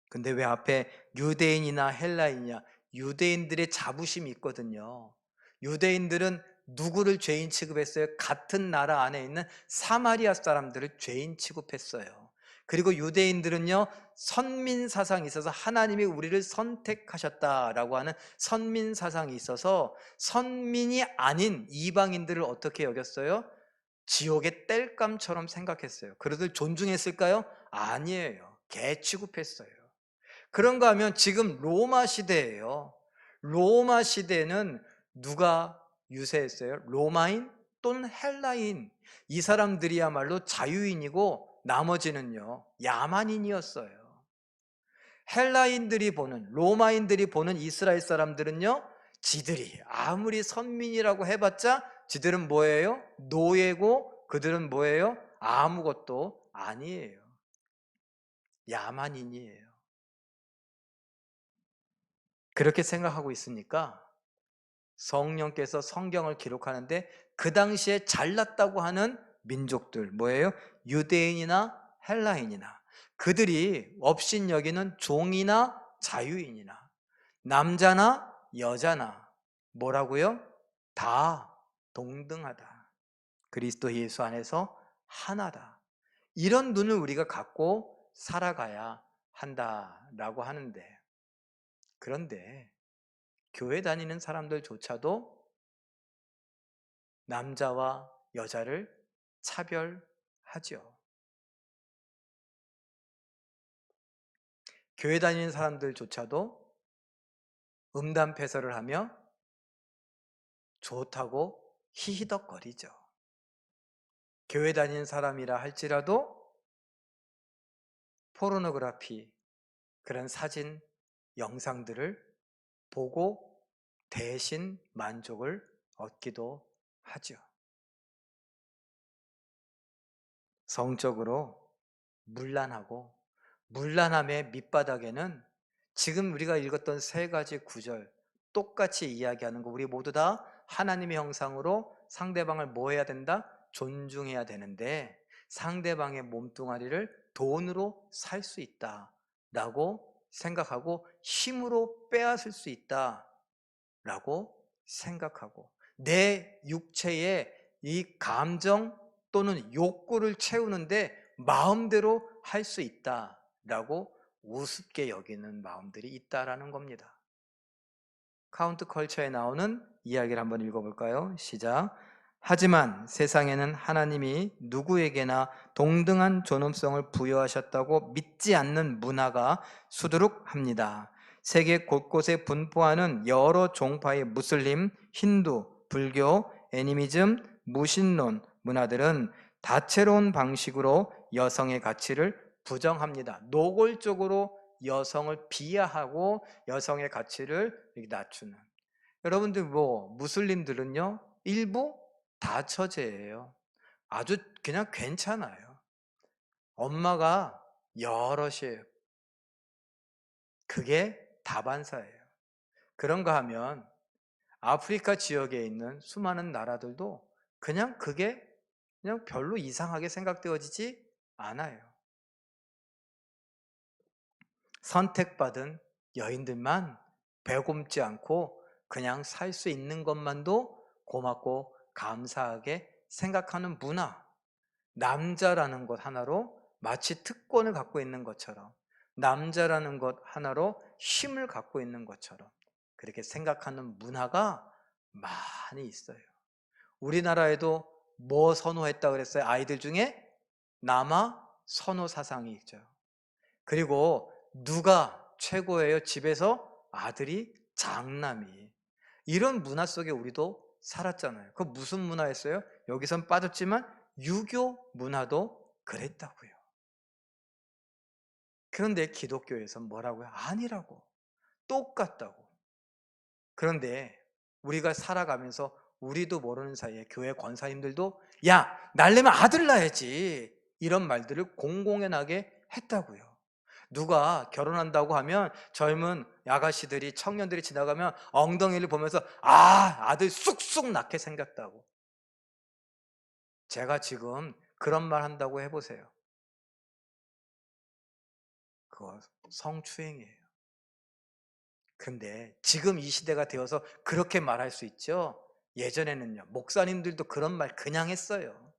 근데 왜 앞에 유대인이나 헬라인이냐? 유대인들의 자부심이 있거든요. 유대인들은 누구를 죄인 취급했어요? 같은 나라 안에 있는 사마리아 사람들을 죄인 취급했어요. 그리고 유대인들은요, 선민 사상이 있어서 하나님이 우리를 선택하셨다라고 하는 선민 사상이 있어서 선민이 아닌 이방인들을 어떻게 여겼어요? 지옥의 땔감처럼 생각했어요. 그들을 존중했을까요? 아니에요. 개 취급했어요. 그런가 하면 지금 로마 시대예요. 로마 시대는 누가 유세했어요? 로마인 또는 헬라인. 이 사람들이야말로 자유인이고 나머지는요, 야만인이었어요. 헬라인들이 보는, 로마인들이 보는 이스라엘 사람들은요, 지들이 아무리 선민이라고 해봤자 지들은 뭐예요? 노예고 그들은 뭐예요? 아무것도 아니에요. 야만인이에요. 그렇게 생각하고 있으니까 성령께서 성경을 기록하는데 그 당시에 잘났다고 하는 민족들, 뭐예요? 유대인이나 헬라인이나, 그들이 업신여기는 종이나 자유인이나 남자나 여자나 뭐라고요? 다 동등하다. 그리스도 예수 안에서 하나다. 이런 눈을 우리가 갖고 살아가야 한다라고 하는데, 그런데 교회 다니는 사람들조차도 남자와 여자를 차별하죠. 교회 다니는 사람들조차도 음담패설을 하며 좋다고 히히덕거리죠. 교회 다니는 사람이라 할지라도 포르노그래피, 그런 사진, 영상들을 보고 대신 만족을 얻기도 하죠. 성적으로 문란하고, 문란함의 밑바닥에는 지금 우리가 읽었던 세 가지 구절 똑같이 이야기하는 거, 우리 모두 다 하나님의 형상으로 상대방을 뭐 해야 된다? 존중해야 되는데, 상대방의 몸뚱아리를 돈으로 살 수 있다라고 생각하고, 힘으로 빼앗을 수 있다라고 생각하고, 내 육체의 이 감정 또는 욕구를 채우는데 마음대로 할 수 있다라고 우습게 여기는 마음들이 있다라는 겁니다. 카운트 컬처에 나오는 이야기를 한번 읽어볼까요? 시작. 하지만 세상에는 하나님이 누구에게나 동등한 존엄성을 부여하셨다고 믿지 않는 문화가 수두룩합니다. 세계 곳곳에 분포하는 여러 종파의 무슬림, 힌두, 불교, 애니미즘, 무신론 문화들은 다채로운 방식으로 여성의 가치를 부정합니다. 노골적으로 여성을 비하하고 여성의 가치를 낮추는. 여러분들 무슬림들은요, 일부 다처제예요. 아주 그냥 괜찮아요. 엄마가 여럿이에요. 그게 다반사예요. 그런가 하면 아프리카 지역에 있는 수많은 나라들도 그냥 그게 그냥 별로 이상하게 생각되어지지 않아요. 선택받은 여인들만 배곰지 않고 그냥 살 수 있는 것만도 고맙고 감사하게 생각하는 문화, 남자라는 것 하나로 마치 특권을 갖고 있는 것처럼, 남자라는 것 하나로 힘을 갖고 있는 것처럼 그렇게 생각하는 문화가 많이 있어요. 우리나라에도 뭐 선호했다 그랬어요? 아이들 중에 남아 선호 사상이 있죠. 그리고 누가 최고예요? 집에서 아들이 장남이. 이런 문화 속에 우리도 살았잖아요. 그 무슨 문화였어요? 여기선 빠졌지만 유교 문화도 그랬다고요. 그런데 기독교에선 뭐라고요? 아니라고. 똑같다고. 그런데 우리가 살아가면서 우리도 모르는 사이에 교회 권사님들도 야, 날려면 아들 낳아야지, 이런 말들을 공공연하게 했다고요. 누가 결혼한다고 하면 젊은 아가씨들이, 청년들이 지나가면 엉덩이를 보면서 아들 쑥쑥 낳게 생겼다고. 제가 지금 그런 말 한다고 해보세요. 그거 성추행이에요. 근데 지금 이 시대가 되어서 그렇게 말할 수 있죠. 예전에는요, 목사님들도 그런 말 그냥 했어요.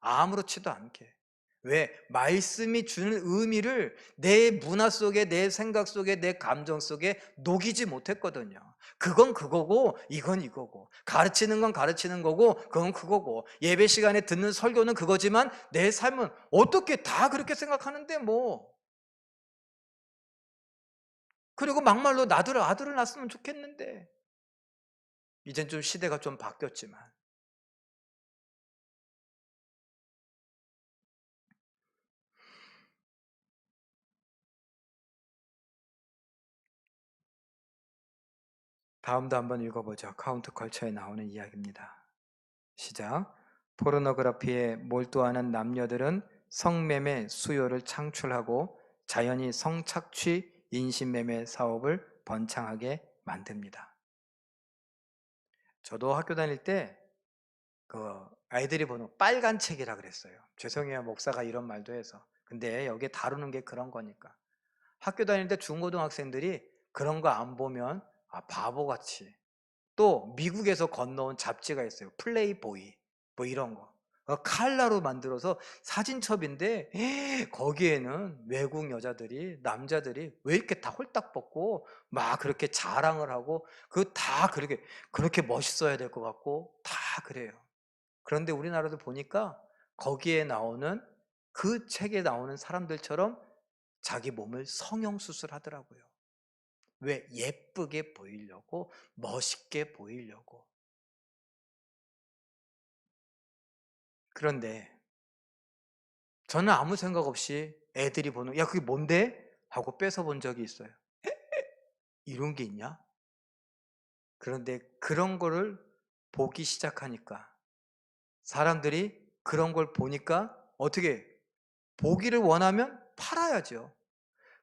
아무렇지도 않게. 왜? 말씀이 주는 의미를 내 문화 속에, 내 생각 속에, 내 감정 속에 녹이지 못했거든요. 그건 그거고 이건 이거고, 가르치는 건 가르치는 거고 그건 그거고, 예배 시간에 듣는 설교는 그거지만 내 삶은 어떻게 다 그렇게 생각하는데 뭐. 그리고 막말로 나도 아들을 낳았으면 좋겠는데. 이젠 좀 시대가 좀 바뀌었지만, 다음도 한번 읽어보죠. 카운트 컬처에 나오는 이야기입니다. 시작. 포르노그래피에 몰두하는 남녀들은 성매매 수요를 창출하고 자연히 성착취 인신매매 사업을 번창하게 만듭니다. 저도 학교 다닐 때 아이들이 보는 빨간 책이라 그랬어요. 죄송해요, 목사가 이런 말도 해서. 근데 여기에 다루는 게 그런 거니까. 학교 다닐 때 중고등학생들이 그런 거 안 보면 바보같이 또 미국에서 건너온 잡지가 있어요. 플레이보이 뭐 이런 거. 칼라로 만들어서 사진첩인데 거기에는 외국 여자들이, 남자들이 왜 이렇게 다 홀딱 벗고 막 그렇게 자랑을 하고 그 다 그렇게 멋있어야 될 것 같고 다 그래요. 그런데 우리나라도 보니까 거기에 나오는, 그 책에 나오는 사람들처럼 자기 몸을 성형수술하더라고요. 왜? 예쁘게 보이려고, 멋있게 보이려고. 그런데 저는 아무 생각 없이 애들이 보는, 야 그게 뭔데? 하고 뺏어본 적이 있어요. 이런 게 있냐? 그런데 그런 거를 보기 시작하니까, 사람들이 그런 걸 보니까 어떻게, 보기를 원하면 팔아야죠.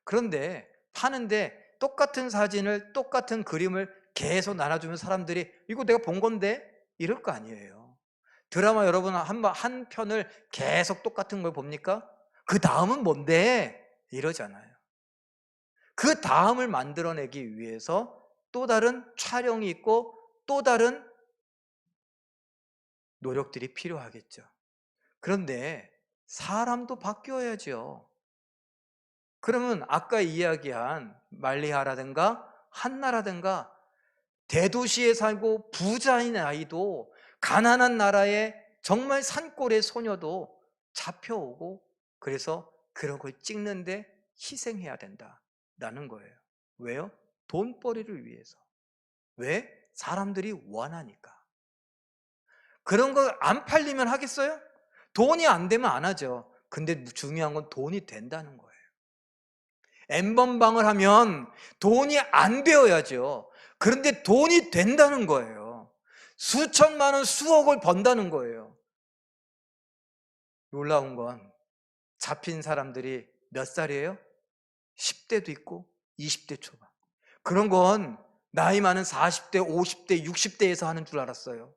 그런데 파는데 똑같은 사진을, 똑같은 그림을 계속 나눠주면 사람들이 이거 내가 본 건데? 이럴 거 아니에요. 드라마 여러분 한 편을 계속 똑같은 걸 봅니까? 그 다음은 뭔데? 이러잖아요. 그 다음을 만들어내기 위해서 또 다른 촬영이 있고 또 다른 노력들이 필요하겠죠. 그런데 사람도 바뀌어야죠. 그러면 아까 이야기한 말리하라든가 한나라든가 대도시에 살고 부자인 아이도, 가난한 나라의 정말 산골의 소녀도 잡혀오고, 그래서 그런 걸 찍는데 희생해야 된다라는 거예요. 왜요? 돈벌이를 위해서. 왜? 사람들이 원하니까. 그런 거 안 팔리면 하겠어요? 돈이 안 되면 안 하죠. 근데 중요한 건 돈이 된다는 거예요. 엠번방을 하면 돈이 안 되어야죠. 그런데 돈이 된다는 거예요. 수천만 원, 수억을 번다는 거예요. 놀라운 건 잡힌 사람들이 몇 살이에요? 10대도 있고 20대 초반. 그런 건 나이 많은 40대, 50대, 60대에서 하는 줄 알았어요.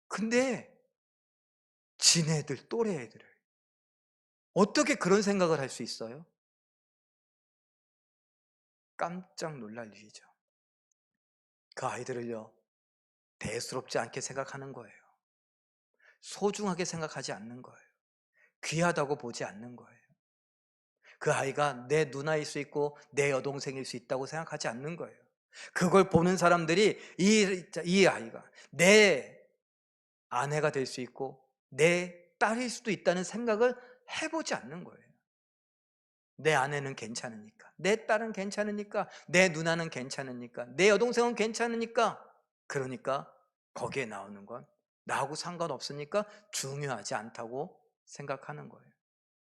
근데 지네들, 또래 애들을 어떻게 그런 생각을 할 수 있어요? 깜짝 놀랄 일이죠. 그 아이들을요, 대수롭지 않게 생각하는 거예요. 소중하게 생각하지 않는 거예요. 귀하다고 보지 않는 거예요. 그 아이가 내 누나일 수 있고 내 여동생일 수 있다고 생각하지 않는 거예요. 그걸 보는 사람들이 이 아이가 내 아내가 될 수 있고 내 딸일 수도 있다는 생각을 해보지 않는 거예요. 내 아내는 괜찮으니까, 내 딸은 괜찮으니까, 내 누나는 괜찮으니까, 내 여동생은 괜찮으니까, 그러니까 거기에 나오는 건 나하고 상관없으니까 중요하지 않다고 생각하는 거예요.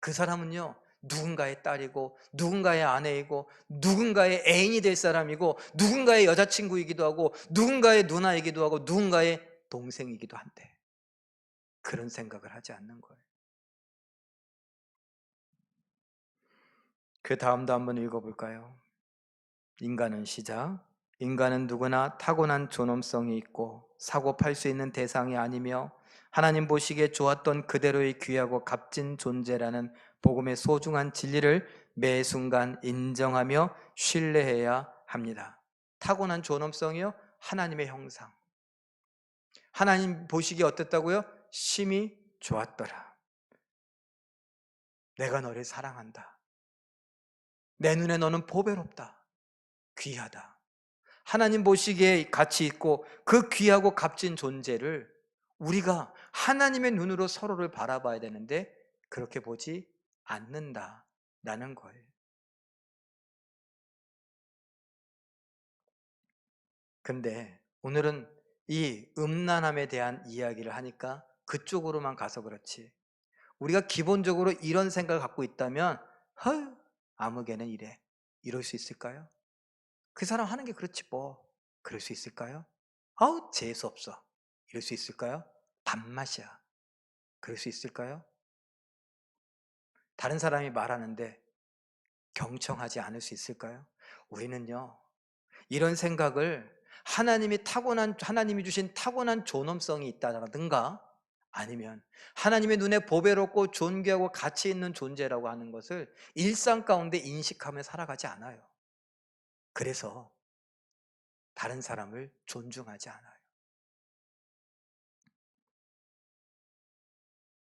그 사람은요, 누군가의 딸이고 누군가의 아내이고 누군가의 애인이 될 사람이고 누군가의 여자친구이기도 하고 누군가의 누나이기도 하고 누군가의 동생이기도 한데, 그런 생각을 하지 않는 거예요. 그 다음도 한번 읽어볼까요? 인간은 시작. 인간은 누구나 타고난 존엄성이 있고 사고 팔 수 있는 대상이 아니며 하나님 보시기에 좋았던 그대로의 귀하고 값진 존재라는 복음의 소중한 진리를 매 순간 인정하며 신뢰해야 합니다. 타고난 존엄성이요, 하나님의 형상. 하나님 보시기에 어땠다고요? 심히 좋았더라. 내가 너를 사랑한다. 내 눈에 너는 보배롭다. 귀하다. 하나님 보시기에 가치 있고 그 귀하고 값진 존재를 우리가 하나님의 눈으로 서로를 바라봐야 되는데 그렇게 보지 않는다라는 거예요. 근데 오늘은 이 음란함에 대한 이야기를 하니까 그쪽으로만 가서 그렇지, 우리가 기본적으로 이런 생각을 갖고 있다면 헐, 아무개는 이래, 이럴 수 있을까요? 그 사람 하는 게 그렇지 뭐, 그럴 수 있을까요? 아우 재수없어, 이럴 수 있을까요? 밥맛이야, 그럴 수 있을까요? 다른 사람이 말하는데 경청하지 않을 수 있을까요? 우리는요, 이런 생각을 하나님이 주신 타고난 존엄성이 있다든가 아니면 하나님의 눈에 보배롭고 존귀하고 가치 있는 존재라고 하는 것을 일상 가운데 인식하며 살아가지 않아요. 그래서 다른 사람을 존중하지 않아요.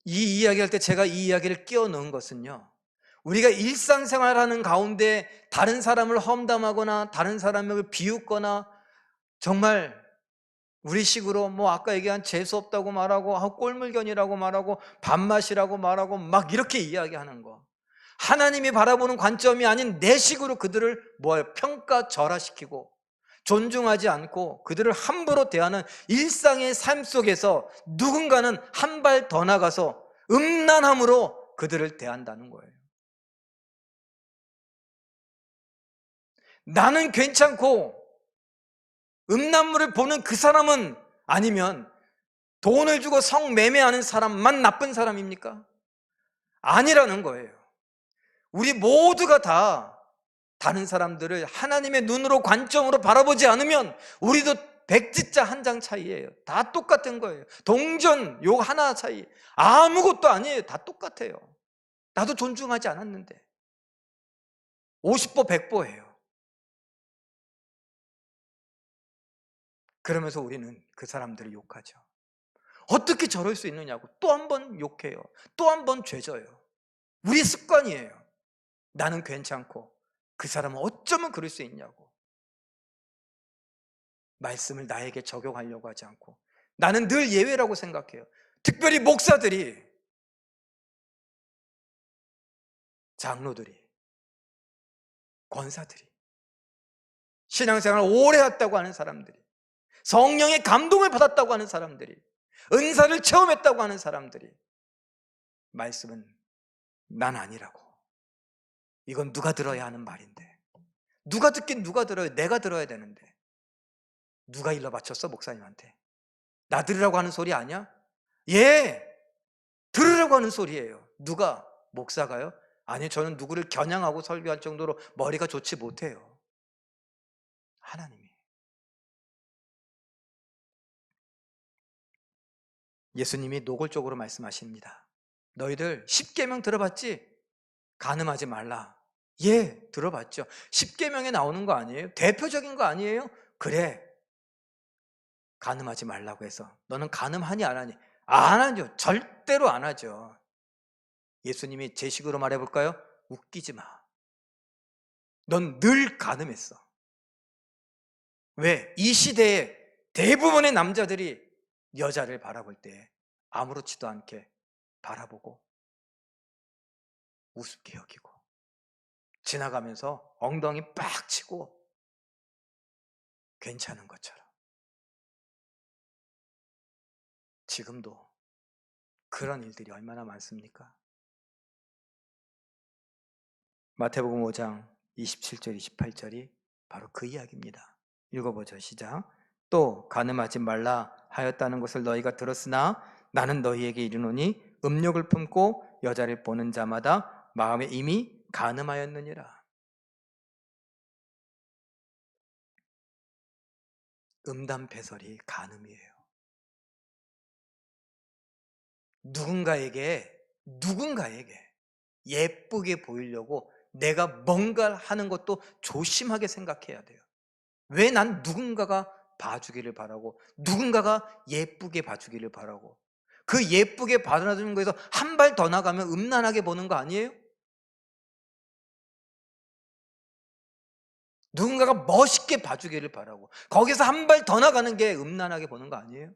이 이야기할 때 제가 이 이야기를 끼워 넣은 것은요, 우리가 일상생활하는 가운데 다른 사람을 험담하거나 다른 사람을 비웃거나 정말 우리식으로 뭐 아까 얘기한 재수 없다고 말하고 꼴물견이라고 말하고 밥맛이라고 말하고 막 이렇게 이야기하는 거, 하나님이 바라보는 관점이 아닌 내 식으로 그들을 뭐예요? 평가절하시키고 존중하지 않고 그들을 함부로 대하는 일상의 삶 속에서 누군가는 한 발 더 나가서 음란함으로 그들을 대한다는 거예요. 나는 괜찮고 음란물을 보는 그 사람은, 아니면 돈을 주고 성매매하는 사람만 나쁜 사람입니까? 아니라는 거예요. 우리 모두가 다 다른 사람들을 하나님의 눈으로 관점으로 바라보지 않으면 우리도 백지자 한 장 차이예요. 다 똑같은 거예요. 동전 요 하나 차이, 아무것도 아니에요. 다 똑같아요. 나도 존중하지 않았는데 50보 100보예요. 그러면서 우리는 그 사람들을 욕하죠. 어떻게 저럴 수 있느냐고 또 한 번 욕해요. 또 한 번 죄져요. 우리 습관이에요. 나는 괜찮고 그 사람은 어쩌면 그럴 수 있냐고. 말씀을 나에게 적용하려고 하지 않고, 나는 늘 예외라고 생각해요. 특별히 목사들이, 장로들이, 권사들이, 신앙생활을 오래 했다고 하는 사람들이, 성령의 감동을 받았다고 하는 사람들이, 은사를 체험했다고 하는 사람들이, 말씀은 난 아니라고. 이건 누가 들어야 하는 말인데, 누가 듣긴 누가 들어요? 내가 들어야 되는데. 누가 일러 바쳤어? 목사님한테. 나 들으라고 하는 소리 아니야? 예, 들으라고 하는 소리예요. 누가? 목사가요? 아니, 저는 누구를 겨냥하고 설교할 정도로 머리가 좋지 못해요. 하나님이. 예수님이 노골적으로 말씀하십니다. 너희들 십계명 들어봤지? 간음하지 말라. 예, 들어봤죠. 십계명에 나오는 거 아니에요? 대표적인 거 아니에요? 그래, 간음하지 말라고 해서 너는 간음하니 안 하니? 안 하죠. 절대로 안 하죠. 예수님이 제 식으로 말해볼까요? 웃기지 마. 넌 늘 간음했어. 왜? 이 시대에 대부분의 남자들이 여자를 바라볼 때 아무렇지도 않게 바라보고 우습게 여기고 지나가면서 엉덩이 빡 치고 괜찮은 것처럼. 지금도 그런 일들이 얼마나 많습니까? 마태복음 5장 27절 28절이 바로 그 이야기입니다. 읽어보죠. 시작. 또 간음하지 말라 하였다는 것을 너희가 들었으나 나는 너희에게 이르노니 음욕을 품고 여자를 보는 자마다 마음에 이미 간음하였느니라. 음담패설이 간음이에요. 누군가에게 예쁘게 보이려고 내가 뭔가를 하는 것도 조심하게 생각해야 돼요. 왜 난 누군가가 봐주기를 바라고, 누군가가 예쁘게 봐주기를 바라고, 그 예쁘게 받아주는 거에서 한 발 더 나가면 음란하게 보는 거 아니에요? 누군가가 멋있게 봐주기를 바라고 거기서 한 발 더 나가는 게 음란하게 보는 거 아니에요?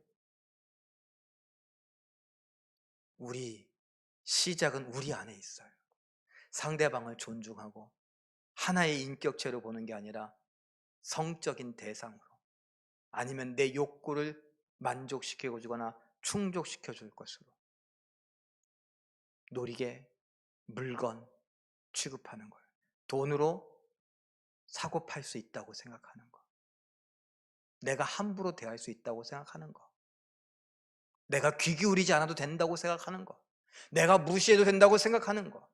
우리 시작은 우리 안에 있어요. 상대방을 존중하고 하나의 인격체로 보는 게 아니라 성적인 대상으로, 아니면 내 욕구를 만족시켜 주거나 충족시켜 줄 것으로 노리게 물건 취급하는 거예요. 돈으로 사고 팔 수 있다고 생각하는 거, 내가 함부로 대할 수 있다고 생각하는 거, 내가 귀 기울이지 않아도 된다고 생각하는 거, 내가 무시해도 된다고 생각하는 거,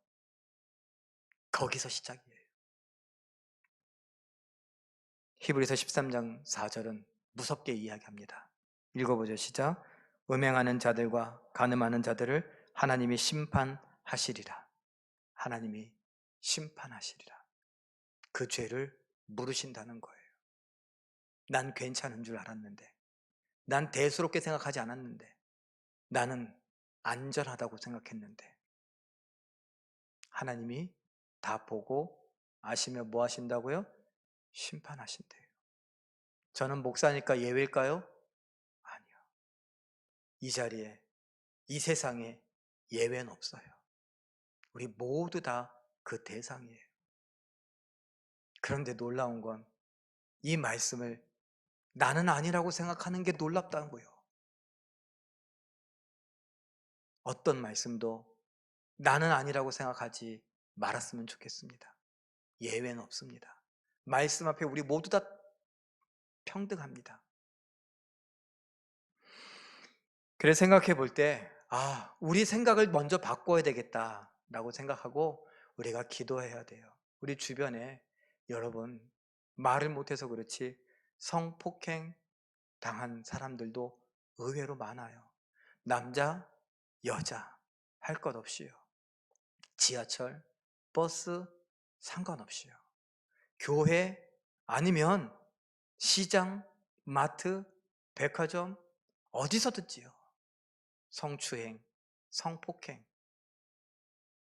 거기서 시작이에요. 히브리서 13장 4절은 무섭게 이야기합니다. 읽어보죠. 시작. 음행하는 자들과 간음하는 자들을 하나님이 심판하시리라. 하나님이 심판하시리라. 그 죄를 물으신다는 거예요. 난 괜찮은 줄 알았는데, 난 대수롭게 생각하지 않았는데, 나는 안전하다고 생각했는데 하나님이 다 보고 아시며 뭐 하신다고요? 심판하신대요. 저는 목사니까 예외일까요? 아니요. 이 자리에, 이 세상에 예외는 없어요. 우리 모두 다 그 대상이에요. 그런데 놀라운 건 이 말씀을 나는 아니라고 생각하는 게 놀랍다고요. 어떤 말씀도 나는 아니라고 생각하지 말았으면 좋겠습니다. 예외는 없습니다. 말씀 앞에 우리 모두 다 평등합니다. 그래서 생각해 볼 때, 우리 생각을 먼저 바꿔야 되겠다라고 생각하고 우리가 기도해야 돼요. 우리 주변에 여러분, 말을 못해서 그렇지 성폭행 당한 사람들도 의외로 많아요. 남자, 여자 할 것 없이요. 지하철, 버스 상관없이요. 교회 아니면 시장, 마트, 백화점 어디서든지요. 성추행, 성폭행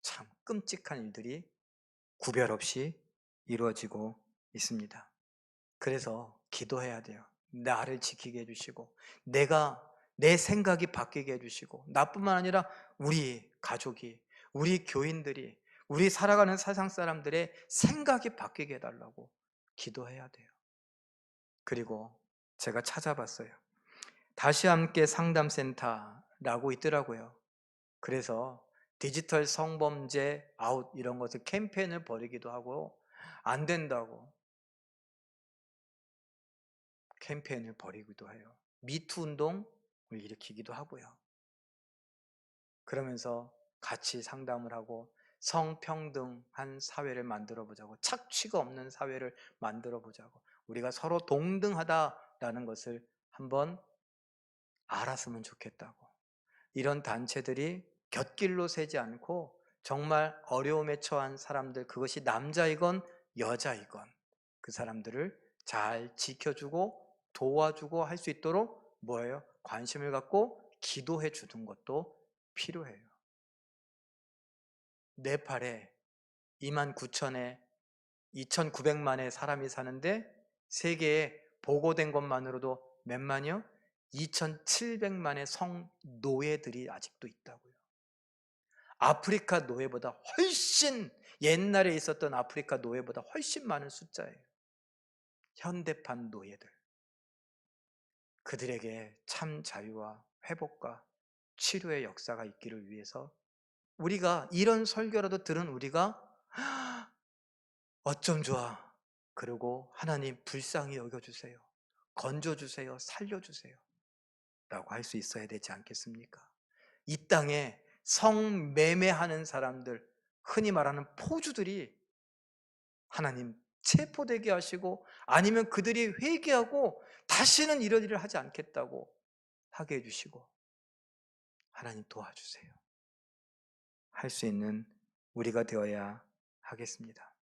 참 끔찍한 일들이 구별 없이 이루어지고 있습니다. 그래서 기도해야 돼요. 나를 지키게 해주시고 내 생각이 바뀌게 해주시고 나뿐만 아니라 우리 가족이, 우리 교인들이, 우리 살아가는 세상 사람들의 생각이 바뀌게 해달라고 기도해야 돼요. 그리고 제가 찾아봤어요. 다시 함께 상담센터라고 있더라고요. 그래서 디지털 성범죄 아웃 이런 것을 캠페인을 벌이기도 하고 안 된다고 캠페인을 벌이기도 해요. 미투 운동을 일으키기도 하고요. 그러면서 같이 상담을 하고 성평등한 사회를 만들어 보자고, 착취가 없는 사회를 만들어 보자고, 우리가 서로 동등하다라는 것을 한번 알았으면 좋겠다고. 이런 단체들이 곁길로 새지 않고 정말 어려움에 처한 사람들, 그것이 남자이건 여자이건 그 사람들을 잘 지켜주고 도와주고 할 수 있도록 뭐예요? 관심을 갖고 기도해 주는 것도 필요해요. 네팔에 29,000에 2,900만의 사람이 사는데 세계에 보고된 것만으로도 몇만이요? 2,700만의 성노예들이 아직도 있다고요. 아프리카 노예보다 훨씬, 옛날에 있었던 아프리카 노예보다 훨씬 많은 숫자예요. 현대판 노예들. 그들에게 참 자유와 회복과 치료의 역사가 있기를 위해서 우리가 이런 설교라도 들은 우리가 어쩜 좋아. 그리고 하나님 불쌍히 여겨주세요. 건져주세요. 살려주세요. 라고 할 수 있어야 되지 않겠습니까? 이 땅에 성매매하는 사람들, 흔히 말하는 포주들이 하나님 체포되게 하시고 아니면 그들이 회개하고 다시는 이런 일을 하지 않겠다고 하게 해주시고 하나님 도와주세요. 할 수 있는 우리가 되어야 하겠습니다.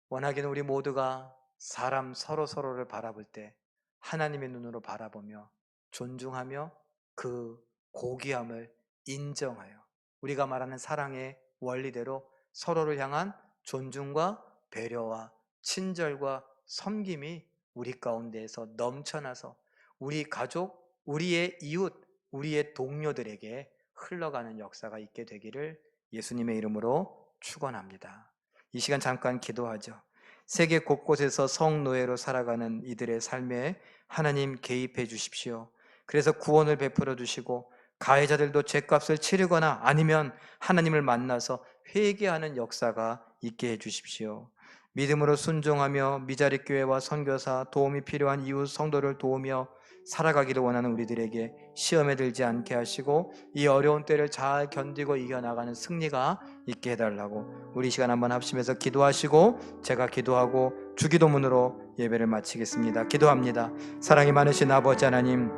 원하기는 우리 모두가 사람 서로를 바라볼 때 하나님의 눈으로 바라보며 존중하며 그 고귀함을 인정하여 우리가 말하는 사랑의 원리대로 서로를 향한 존중과 배려와 친절과 섬김이 우리 가운데에서 넘쳐나서 우리 가족, 우리의 이웃, 우리의 동료들에게 흘러가는 역사가 있게 되기를 예수님의 이름으로 축원합니다. 이 시간 잠깐 기도하죠. 세계 곳곳에서 성노예로 살아가는 이들의 삶에 하나님 개입해 주십시오. 그래서 구원을 베풀어 주시고 가해자들도 죄값을 치르거나 아니면 하나님을 만나서 회개하는 역사가 있게 해 주십시오. 믿음으로 순종하며 미자립 교회와 선교사, 도움이 필요한 이웃 성도를 도우며 살아가기를 원하는 우리들에게 시험에 들지 않게 하시고 이 어려운 때를 잘 견디고 이겨나가는 승리가 있게 해달라고 우리 시간 한번 합심해서 기도하시고 제가 기도하고 주기도문으로 예배를 마치겠습니다. 기도합니다. 사랑이 많으신 아버지 하나님,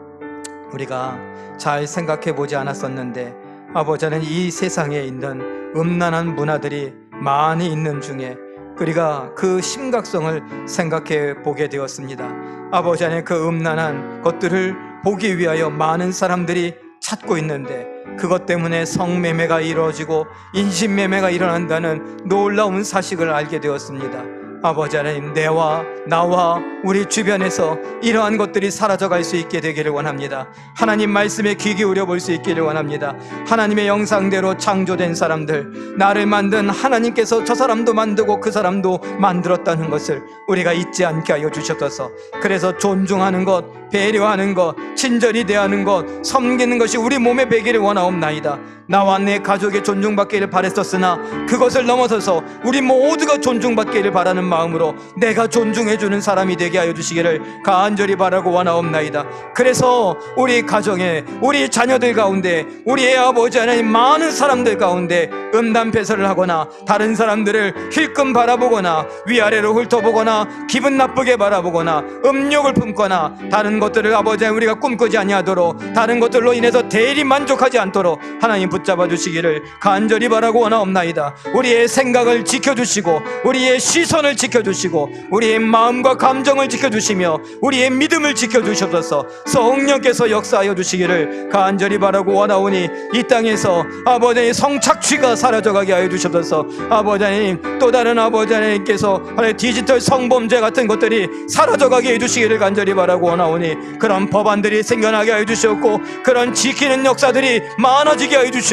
우리가 잘 생각해 보지 않았었는데 아버지 하나님, 이 세상에 있는 음란한 문화들이 많이 있는 중에 우리가 그 심각성을 생각해 보게 되었습니다. 아버지 하나님, 그 음란한 것들을 보기 위하여 많은 사람들이 찾고 있는데 그것 때문에 성매매가 이루어지고 인신매매가 일어난다는 놀라운 사실을 알게 되었습니다. 아버지 하나님, 나와 우리 주변에서 이러한 것들이 사라져갈 수 있게 되기를 원합니다. 하나님 말씀에 귀 기울여 볼 수 있기를 원합니다. 하나님의 영상대로 창조된 사람들, 나를 만든 하나님께서 저 사람도 만들고 그 사람도 만들었다는 것을 우리가 잊지 않게 하여 주셨소서. 그래서 존중하는 것, 배려하는 것, 친절히 대하는 것, 섬기는 것이 우리 몸에 배기를 원하옵나이다. 나와 내 가족이 존중받기를 바랬었으나 그것을 넘어서서 우리 모두가 존중받기를 바라는 마음으로 내가 존중해주는 사람이 되게 하여 주시기를 간절히 바라고 원하옵나이다. 그래서 우리 가정에, 우리 자녀들 가운데, 우리의 아버지 하나님 많은 사람들 가운데 음담패설을 하거나 다른 사람들을 힐끔 바라보거나 위아래로 훑어보거나 기분 나쁘게 바라보거나 음욕을 품거나 다른 것들을 아버지 하나님 우리가 꿈꾸지 아니하도록, 다른 것들로 인해서 대리 만족하지 않도록 하나님 붙잡아 주시기를 간절히 바라고 원하옵나이다. 우리의 생각을 지켜주시고 우리의 시선을 지켜주시고 우리의 마음과 감정을 지켜주시며 우리의 믿음을 지켜주셔서 성령께서 역사하여 주시기를 간절히 바라고 원하오니 이 땅에서 아버지의 성착취가 사라져가게 하여 주셔서 아버지 하나님, 또 다른 아버지 하나님께서 디지털 성범죄 같은 것들이 사라져가게 해주시기를 간절히 바라고 원하오니 그런 법안들이 생겨나게 하여 주시옵고 그런 지키는 역사들이 많아지게 하여 주시오며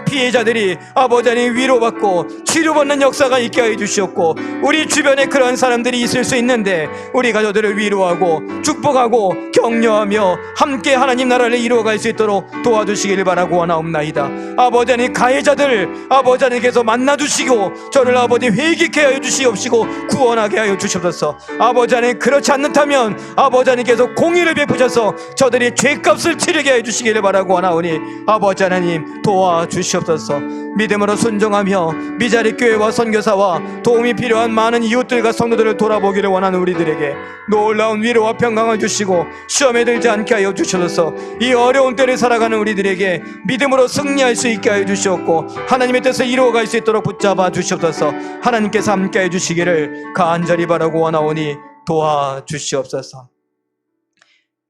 피해자들이 아버지 하나님 위로받고 치료받는 역사가 있게 하여 주시옵고 우리 주변에 그런 사람들이 있을 수 있는데 우리 가족들을 위로하고 축복하고 격려하며 함께 하나님 나라를 이루어갈 수 있도록 도와주시기를 바라고 원하옵나이다. 아버지 하나님, 가해자들 아버지 하나님께서 만나주시고 저를 아버지 회개케 하여 주시옵시고 구원하게 하여 주시옵소서. 아버지 하나님, 그렇지 않다면 아버지 하나님께서 공의를 베푸셔서 저들이 죄값을 치르게 하여 주시기를 바라고 원하오니 아버지 하나님 도와주시옵소서. 믿음으로 순종하며 미자리 교회와 선교사와 도움이 필요한 많은 이웃들과 성도들을 돌아보기를 원하는 우리들에게 놀라운 위로와 평강을 주시고 시험에 들지 않게 하여 주셔서 이 어려운 때를 살아가는 우리들에게 믿음으로 승리할 수 있게 하여 주시옵고 하나님의 뜻을 이루어갈 수 있도록 붙잡아 주시옵소서. 하나님께서 함께 해주시기를 간절히 바라고 원하오니 도와주시옵소서.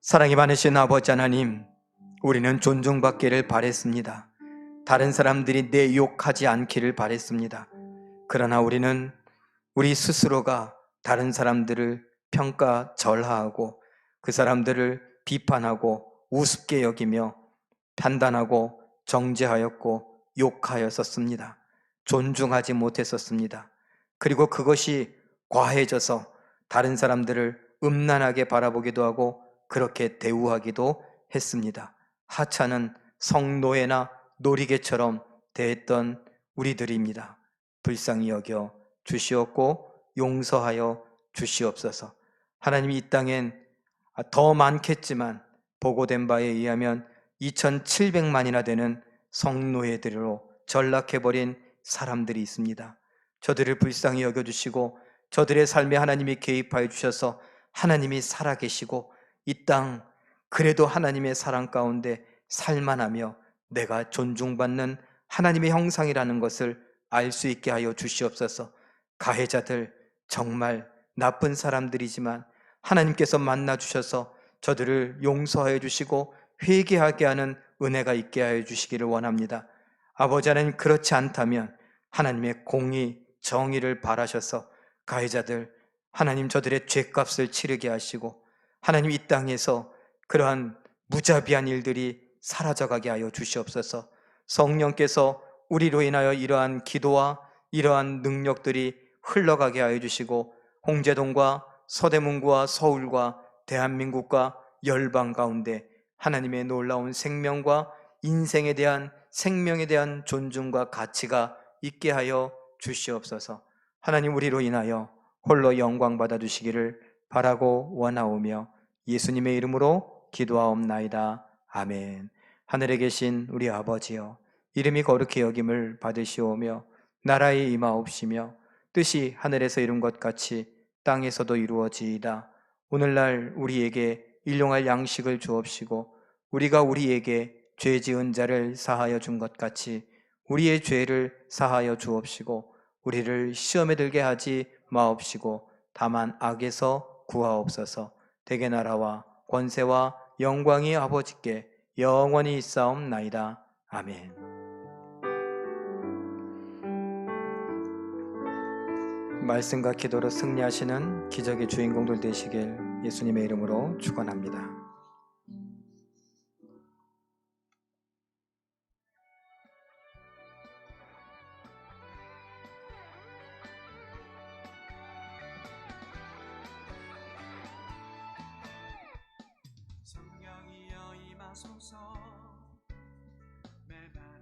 사랑이 많으신 아버지 하나님, 우리는 존중받기를 바랬습니다. 다른 사람들이 내 욕하지 않기를 바랬습니다. 그러나 우리는 우리 스스로가 다른 사람들을 평가절하하고 그 사람들을 비판하고 우습게 여기며 판단하고 정죄하였고 욕하였었습니다. 존중하지 못했었습니다. 그리고 그것이 과해져서 다른 사람들을 음란하게 바라보기도 하고 그렇게 대우하기도 했습니다. 하찮은 성노예나 놀이개처럼 대했던 우리들입니다. 불쌍히 여겨 주시옵고 용서하여 주시옵소서. 하나님이 이 땅엔 더 많겠지만 보고된 바에 의하면 2700만이나 되는 성노예들로 전락해버린 사람들이 있습니다. 저들을 불쌍히 여겨주시고 저들의 삶에 하나님이 개입하여 주셔서 하나님이 살아계시고 이 땅 그래도 하나님의 사랑 가운데 살만하며 내가 존중받는 하나님의 형상이라는 것을 알 수 있게 하여 주시옵소서. 가해자들 정말 나쁜 사람들이지만 하나님께서 만나 주셔서 저들을 용서하여 주시고 회개하게 하는 은혜가 있게 하여 주시기를 원합니다. 아버지 하나님, 그렇지 않다면 하나님의 공의, 정의를 바라셔서 가해자들 하나님 저들의 죄값을 치르게 하시고 하나님 이 땅에서 그러한 무자비한 일들이 사라져가게 하여 주시옵소서. 성령께서 우리로 인하여 이러한 기도와 이러한 능력들이 흘러가게 하여 주시고 홍제동과 서대문구와 서울과 대한민국과 열방 가운데 하나님의 놀라운 생명과 인생에 대한 생명에 대한 존중과 가치가 있게 하여 주시옵소서. 하나님, 우리로 인하여 홀로 영광 받아 주시기를 바라고 원하오며 예수님의 이름으로 기도하옵나이다. 아멘. 하늘에 계신 우리 아버지여, 이름이 거룩히 여김을 받으시오며 나라에 임하옵시며 뜻이 하늘에서 이룬 것 같이 땅에서도 이루어지이다. 오늘날 우리에게 일용할 양식을 주옵시고 우리가 우리에게 죄 지은 자를 사하여 준 것 같이 우리의 죄를 사하여 주옵시고 우리를 시험에 들게 하지 마옵시고 다만 악에서 구하옵소서. 대개 나라와 권세와 영광이 아버지께 영원히 있사옵나이다. 아멘. 말씀과 기도로 승리하시는 기적의 주인공들 되시길 예수님의 이름으로 축원합니다. 성령이여 임하소서 내 맘